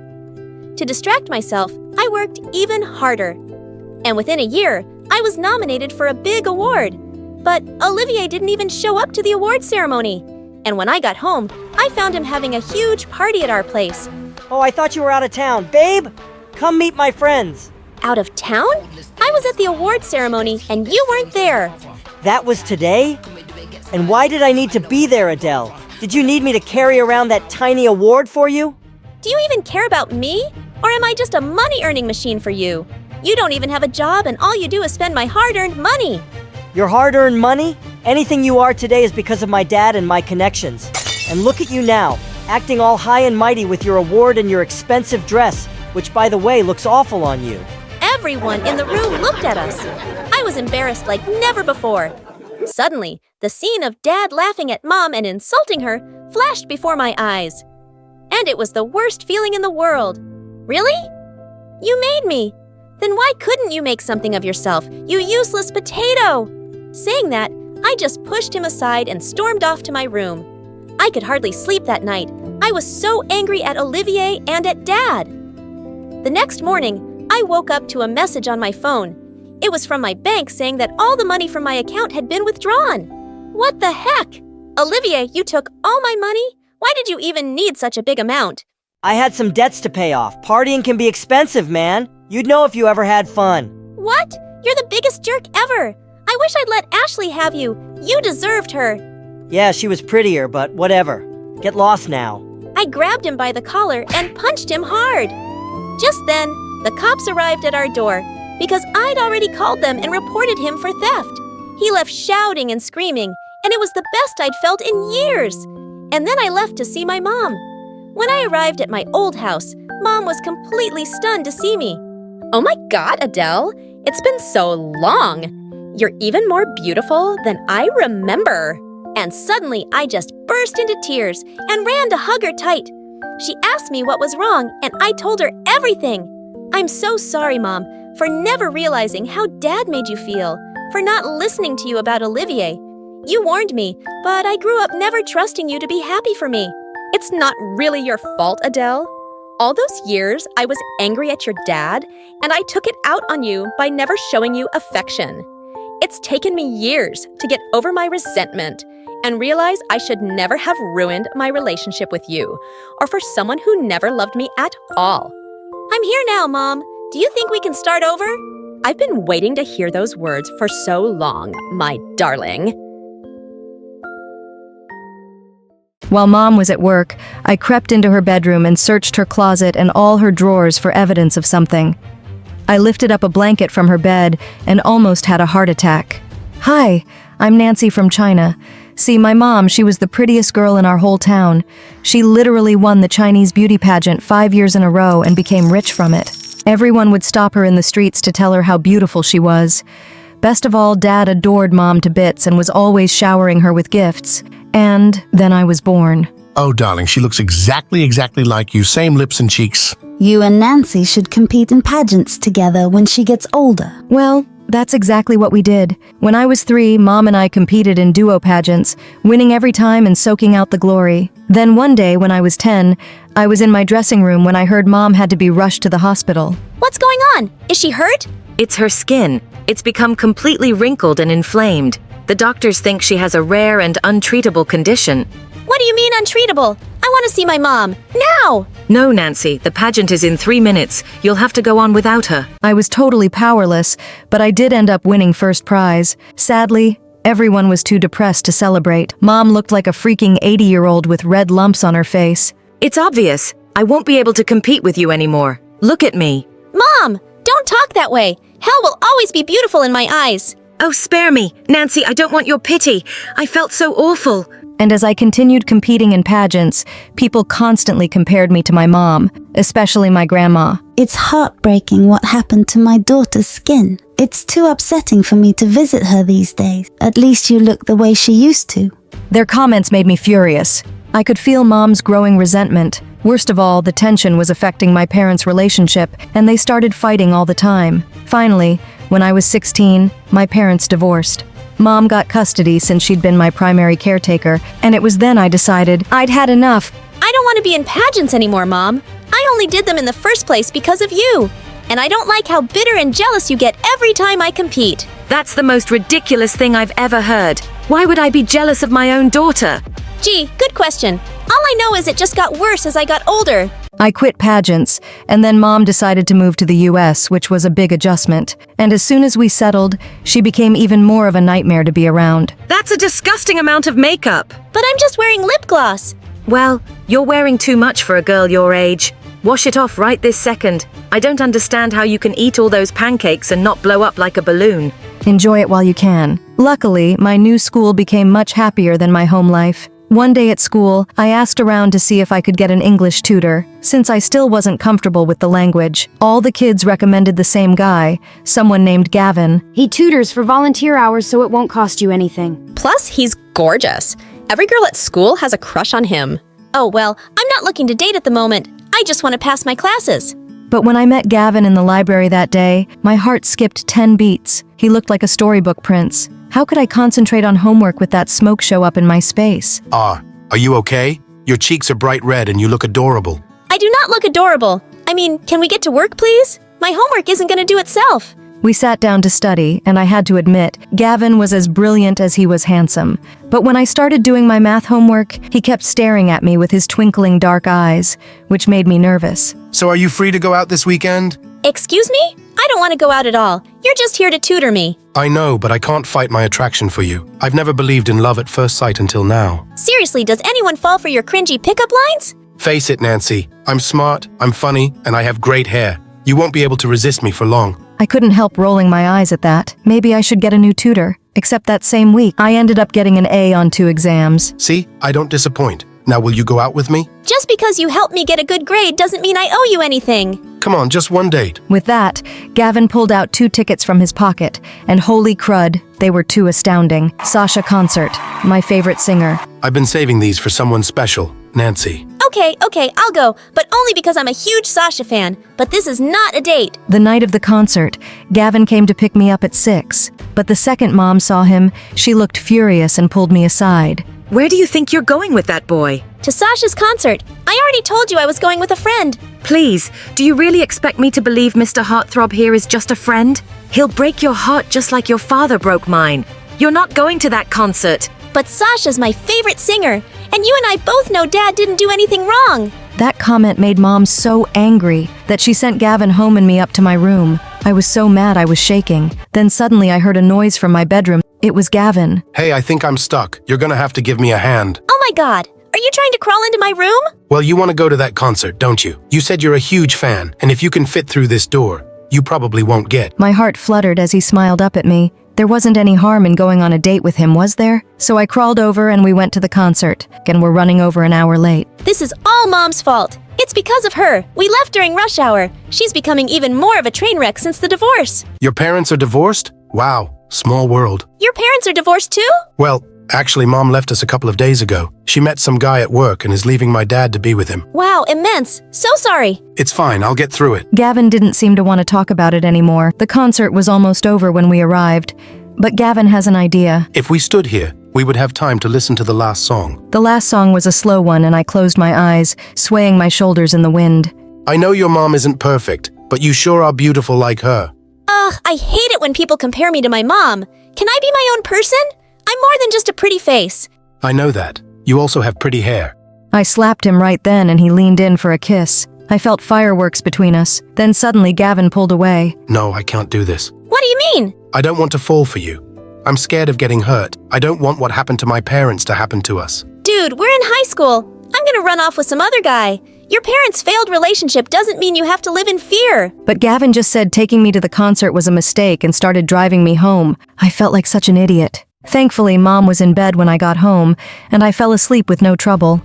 To distract myself, I worked even harder. And within a year, I was nominated for a big award. But Olivier didn't even show up to the award ceremony. And when I got home, I found him having a huge party at our place. Oh, I thought you were out of town. Babe, come meet my friends. Out of town? I was at the award ceremony, and you weren't there. That was today? And why did I need to be there, Adele? Did you need me to carry around that tiny award for you? Do you even care about me? Or am I just a money-earning machine for you? You don't even have a job, and all you do is spend my hard-earned money. Your hard-earned money? Anything you are today is because of my dad and my connections. And look at you now, acting all high and mighty with your award and your expensive dress, which, by the way, looks awful on you. Everyone in the room looked at us. I was embarrassed like never before. Suddenly, the scene of Dad laughing at Mom and insulting her flashed before my eyes. And it was the worst feeling in the world. Really? You made me. Then why couldn't you make something of yourself, you useless potato? Saying that, I just pushed him aside and stormed off to my room. I could hardly sleep that night. I was so angry at Olivier and at Dad. The next morning, I woke up to a message on my phone. It was from my bank saying that all the money from my account had been withdrawn. What the heck? Olivier, you took all my money? Why did you even need such a big amount? I had some debts to pay off. Partying can be expensive, man. You'd know if you ever had fun. What? You're the biggest jerk ever. I wish I'd let Ashley have you. You deserved her. Yeah, she was prettier, but whatever. Get lost now. I grabbed him by the collar and punched him hard. Just then, the cops arrived at our door because I'd already called them and reported him for theft. He left shouting and screaming, and it was the best I'd felt in years. And then I left to see my mom. When I arrived at my old house, Mom was completely stunned to see me. Oh my God, Adele, it's been so long. You're even more beautiful than I remember. And suddenly, I just burst into tears and ran to hug her tight. She asked me what was wrong, and I told her everything. I'm so sorry, Mom, for never realizing how Dad made you feel, for not listening to you about Olivier. You warned me, but I grew up never trusting you to be happy for me. It's not really your fault, Adele. All those years, I was angry at your dad, and I took it out on you by never showing you affection. It's taken me years to get over my resentment and realize I should never have ruined my relationship with you, or for someone who never loved me at all. I'm here now, Mom. Do you think we can start over? I've been waiting to hear those words for so long, my darling. While Mom was at work, I crept into her bedroom and searched her closet and all her drawers for evidence of something. I lifted up a blanket from her bed and almost had a heart attack. Hi, I'm Nancy from China. See, my mom, she was the prettiest girl in our whole town. She literally won the Chinese beauty pageant 5 years in a row and became rich from it. Everyone would stop her in the streets to tell her how beautiful she was. Best of all, Dad adored Mom to bits and was always showering her with gifts. And then I was born. Oh, darling, she looks exactly like you. Same lips and cheeks. You and Nancy should compete in pageants together when she gets older. Well, that's exactly what we did. When I was 3, Mom and I competed in duo pageants, winning every time and soaking out the glory. Then one day, when I was 10, I was in my dressing room when I heard Mom had to be rushed to the hospital. What's going on? Is she hurt? It's her skin. It's become completely wrinkled and inflamed. The doctors think she has a rare and untreatable condition. What do you mean untreatable? I want to see my mom. Now! No, Nancy, the pageant is in 3 minutes. You'll have to go on without her. I was totally powerless, but I did end up winning first prize. Sadly, everyone was too depressed to celebrate. Mom looked like a freaking 80-year-old with red lumps on her face. It's obvious. I won't be able to compete with you anymore. Look at me. Mom, don't talk that way. Hell will always be beautiful in my eyes. Oh, spare me. Nancy, I don't want your pity. I felt so awful. And as I continued competing in pageants, people constantly compared me to my mom, especially my grandma. It's heartbreaking what happened to my daughter's skin. It's too upsetting for me to visit her these days. At least you look the way she used to. Their comments made me furious. I could feel Mom's growing resentment. Worst of all, the tension was affecting my parents' relationship, and they started fighting all the time. Finally, when I was 16, my parents divorced. Mom got custody since she'd been my primary caretaker, and it was then I decided I'd had enough. I don't want to be in pageants anymore, Mom. I only did them in the first place because of you. And I don't like how bitter and jealous you get every time I compete. That's the most ridiculous thing I've ever heard. Why would I be jealous of my own daughter? Gee, good question. All I know is it just got worse as I got older. I quit pageants, and then Mom decided to move to the US, which was a big adjustment. And as soon as we settled, she became even more of a nightmare to be around. That's a disgusting amount of makeup. But I'm just wearing lip gloss. Well, you're wearing too much for a girl your age. Wash it off right this second. I don't understand how you can eat all those pancakes and not blow up like a balloon. Enjoy it while you can. Luckily, my new school became much happier than my home life. One day at school, I asked around to see if I could get an English tutor, since I still wasn't comfortable with the language. All the kids recommended the same guy, someone named Gavin. He tutors for volunteer hours so it won't cost you anything. Plus, he's gorgeous. Every girl at school has a crush on him. Oh, well, I'm not looking to date at the moment. I just want to pass my classes. But when I met Gavin in the library that day, my heart skipped 10 beats. He looked like a storybook prince. How could I concentrate on homework with that smoke show up in my space? Are you okay? Your cheeks are bright red and you look adorable. I do not look adorable. I mean, can we get to work, please? My homework isn't going to do itself. We sat down to study, and I had to admit, Gavin was as brilliant as he was handsome. But when I started doing my math homework, he kept staring at me with his twinkling dark eyes, which made me nervous. So are you free to go out this weekend? Excuse me? I don't want to go out at all. You're just here to tutor me. I know, but I can't fight my attraction for you. I've never believed in love at first sight until now. Seriously, does anyone fall for your cringy pickup lines? Face it, Nancy. I'm smart, I'm funny, and I have great hair. You won't be able to resist me for long. I couldn't help rolling my eyes at that. Maybe I should get a new tutor. Except that same week, I ended up getting an A on 2 exams. See, I don't disappoint. Now will you go out with me? Just because you helped me get a good grade doesn't mean I owe you anything. Come on, just one date. With that, Gavin pulled out 2 tickets from his pocket, and holy crud, they were too astounding. Sasha concert, my favorite singer. I've been saving these for someone special, Nancy. Okay, I'll go, but only because I'm a huge Sasha fan. But this is not a date. The night of the concert, Gavin came to pick me up at 6, but the second Mom saw him, she looked furious and pulled me aside. Where do you think you're going with that boy? To Sasha's concert. I already told you I was going with a friend. Please, do you really expect me to believe Mr. Heartthrob here is just a friend? He'll break your heart just like your father broke mine. You're not going to that concert. But Sasha's my favorite singer, and you and I both know Dad didn't do anything wrong. That comment made Mom so angry that she sent Gavin home and me up to my room. I was so mad I was shaking. Then suddenly I heard a noise from my bedroom. It was Gavin. Hey, I think I'm stuck. You're gonna have to give me a hand. Oh my God, are you trying to crawl into my room? Well, you want to go to that concert, don't you? You said you're a huge fan, and if you can fit through this door, you probably won't get. My heart fluttered as he smiled up at me. There wasn't any harm in going on a date with him, was there? So I crawled over and we went to the concert, and we're running over an hour late. This is all Mom's fault. It's because of her. We left during rush hour. She's becoming even more of a train wreck since the divorce. Your parents are divorced? Wow, small world. Your parents are divorced too? Well, actually, Mom left us a couple of days ago. She met some guy at work and is leaving my dad to be with him. Wow, immense. So sorry. It's fine, I'll get through it. Gavin didn't seem to want to talk about it anymore. The concert was almost over when we arrived. But Gavin has an idea. If we stood here, we would have time to listen to the last song. The last song was a slow one, and I closed my eyes, swaying my shoulders in the wind. I know your mom isn't perfect, but you sure are beautiful like her. Ugh, I hate it when people compare me to my mom. Can I be my own person? I'm more than just a pretty face. I know that. You also have pretty hair. I slapped him right then, and he leaned in for a kiss. I felt fireworks between us. Then suddenly Gavin pulled away. No, I can't do this. What do you mean? I don't want to fall for you. I'm scared of getting hurt. I don't want what happened to my parents to happen to us. Dude, we're in high school. I'm gonna run off with some other guy. Your parents' failed relationship doesn't mean you have to live in fear. But Gavin just said taking me to the concert was a mistake and started driving me home. I felt like such an idiot. Thankfully, Mom was in bed when I got home, and I fell asleep with no trouble.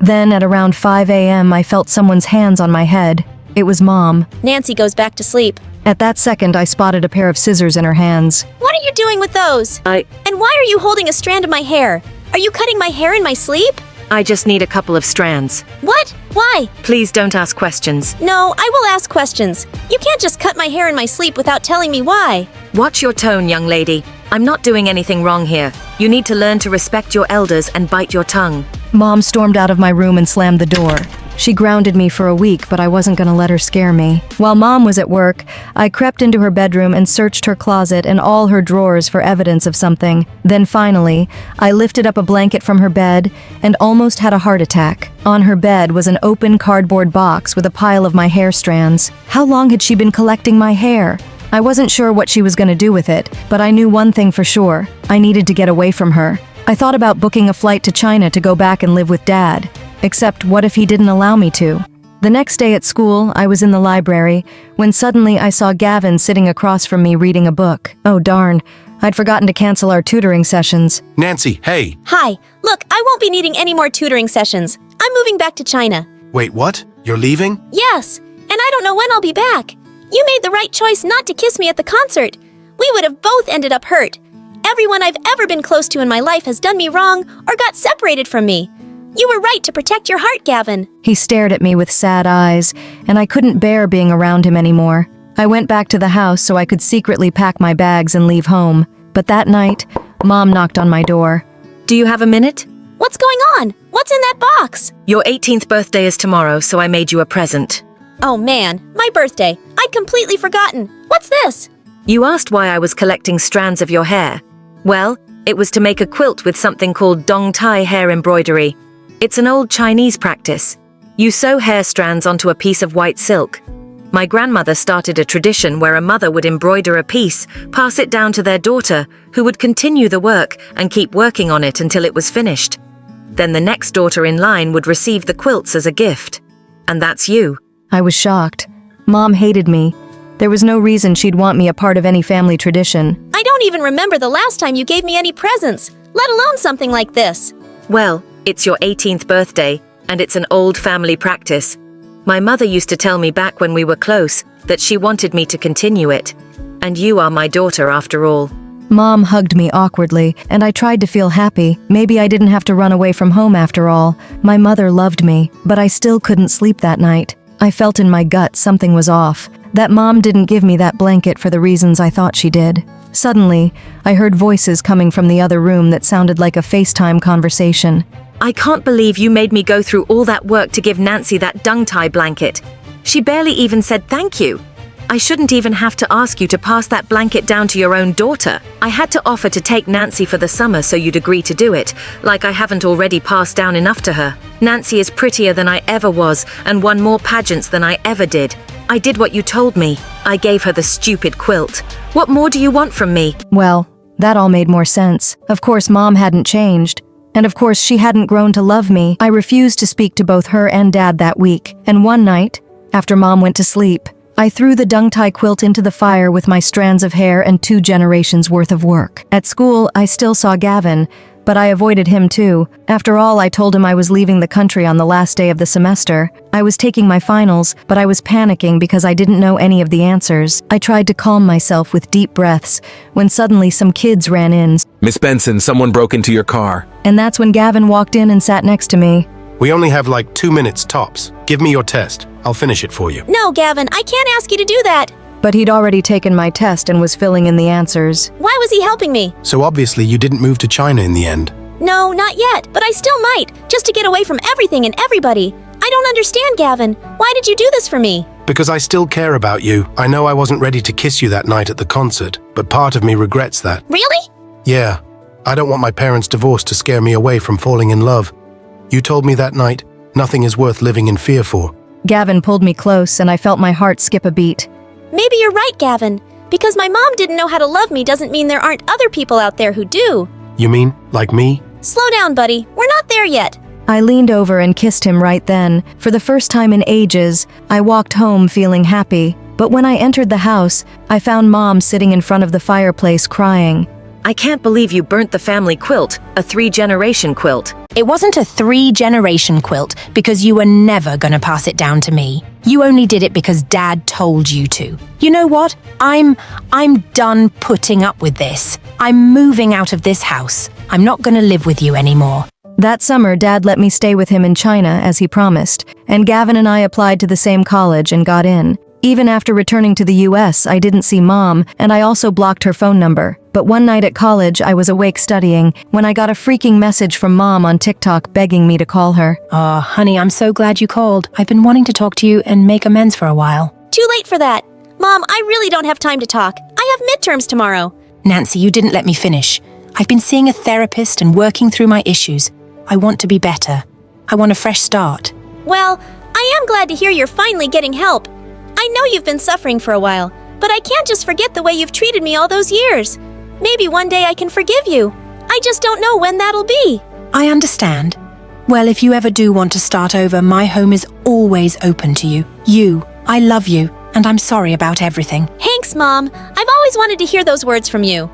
Then, at around 5 a.m., I felt someone's hands on my head. It was Mom. Nancy goes back to sleep. At that second, I spotted a pair of scissors in her hands. What are you doing with those? And why are you holding a strand of my hair? Are you cutting my hair in my sleep? I just need a couple of strands. What? Why? Please don't ask questions. No, I will ask questions. You can't just cut my hair in my sleep without telling me why. Watch your tone, young lady. I'm not doing anything wrong here. You need to learn to respect your elders and bite your tongue. Mom stormed out of my room and slammed the door. She grounded me for a week, but I wasn't gonna let her scare me. While Mom was at work, I crept into her bedroom and searched her closet and all her drawers for evidence of something. Then finally, I lifted up a blanket from her bed and almost had a heart attack. On her bed was an open cardboard box with a pile of my hair strands. How long had she been collecting my hair? I wasn't sure what she was gonna do with it, but I knew one thing for sure. I needed to get away from her. I thought about booking a flight to China to go back and live with Dad. Except what if he didn't allow me to? The next day at school, I was in the library, when suddenly I saw Gavin sitting across from me reading a book. Oh darn, I'd forgotten to cancel our tutoring sessions. Nancy, hey! Hi, look, I won't be needing any more tutoring sessions. I'm moving back to China. Wait, what? You're leaving? Yes, and I don't know when I'll be back. You made the right choice not to kiss me at the concert. We would have both ended up hurt. Everyone I've ever been close to in my life has done me wrong or got separated from me. You were right to protect your heart, Gavin. He stared at me with sad eyes, and I couldn't bear being around him anymore. I went back to the house so I could secretly pack my bags and leave home. But that night, Mom knocked on my door. Do you have a minute? What's going on? What's in that box? Your 18th birthday is tomorrow, so I made you a present. Oh man, my birthday. I'd completely forgotten. What's this? You asked why I was collecting strands of your hair. Well, it was to make a quilt with something called dong tai hair embroidery. It's an old Chinese practice. You sew hair strands onto a piece of white silk. My grandmother started a tradition where a mother would embroider a piece, pass it down to their daughter, who would continue the work and keep working on it until it was finished. Then the next daughter in line would receive the quilts as a gift. And that's you. I was shocked. Mom hated me. There was no reason she'd want me a part of any family tradition. I don't even remember the last time you gave me any presents, let alone something like this. Well, it's your 18th birthday, and it's an old family practice. My mother used to tell me back when we were close that she wanted me to continue it. And you are my daughter after all. Mom hugged me awkwardly, and I tried to feel happy. Maybe I didn't have to run away from home after all. My mother loved me, but I still couldn't sleep that night. I felt in my gut something was off, that Mom didn't give me that blanket for the reasons I thought she did. Suddenly, I heard voices coming from the other room that sounded like a FaceTime conversation. I can't believe you made me go through all that work to give Nancy that dung tie blanket. She barely even said thank you. I shouldn't even have to ask you to pass that blanket down to your own daughter. I had to offer to take Nancy for the summer so you'd agree to do it, like I haven't already passed down enough to her. Nancy is prettier than I ever was and won more pageants than I ever did. I did what you told me. I gave her the stupid quilt. What more do you want from me? Well, that all made more sense. Of course, Mom hadn't changed. And of course, she hadn't grown to love me. I refused to speak to both her and Dad that week. And one night, after Mom went to sleep, I threw the dung tie quilt into the fire with my strands of hair and 2 generations worth of work. At school, I still saw Gavin, but I avoided him too. After all, I told him I was leaving the country on the last day of the semester. I was taking my finals, but I was panicking because I didn't know any of the answers. I tried to calm myself with deep breaths, when suddenly some kids ran in. Miss Benson, someone broke into your car. And that's when Gavin walked in and sat next to me. We only have like 2 minutes tops. Give me your test. I'll finish it for you. No, Gavin, I can't ask you to do that. But he'd already taken my test and was filling in the answers. Why was he helping me? So obviously you didn't move to China in the end. No, not yet, but I still might, just to get away from everything and everybody. I don't understand, Gavin. Why did you do this for me? Because I still care about you. I know I wasn't ready to kiss you that night at the concert, but part of me regrets that. Really? Yeah. I don't want my parents' divorce to scare me away from falling in love. You told me that night, nothing is worth living in fear for. Gavin pulled me close and I felt my heart skip a beat. Maybe you're right, Gavin. Because my mom didn't know how to love me doesn't mean there aren't other people out there who do. You mean, like me? Slow down, buddy. We're not there yet. I leaned over and kissed him right then. For the first time in ages, I walked home feeling happy. But when I entered the house, I found Mom sitting in front of the fireplace crying. I can't believe you burnt the family quilt, a 3-generation quilt. It wasn't a 3-generation quilt because you were never gonna pass it down to me. You only did it because Dad told you to. You know what? I'm done putting up with this. I'm moving out of this house. I'm not gonna live with you anymore. That summer, Dad let me stay with him in China, as he promised, and Gavin and I applied to the same college and got in. Even after returning to the US, I didn't see Mom, and I also blocked her phone number. But one night at college, I was awake studying, when I got a freaking message from Mom on TikTok begging me to call her. Oh, honey, I'm so glad you called. I've been wanting to talk to you and make amends for a while. Too late for that. Mom, I really don't have time to talk. I have midterms tomorrow. Nancy, you didn't let me finish. I've been seeing a therapist and working through my issues. I want to be better. I want a fresh start. Well, I am glad to hear you're finally getting help. I know you've been suffering for a while, but I can't just forget the way you've treated me all those years. Maybe one day I can forgive you. I just don't know when that'll be. I understand. Well, if you ever do want to start over, my home is always open to you. I love you, and I'm sorry about everything. Thanks, Mom. I've always wanted to hear those words from you.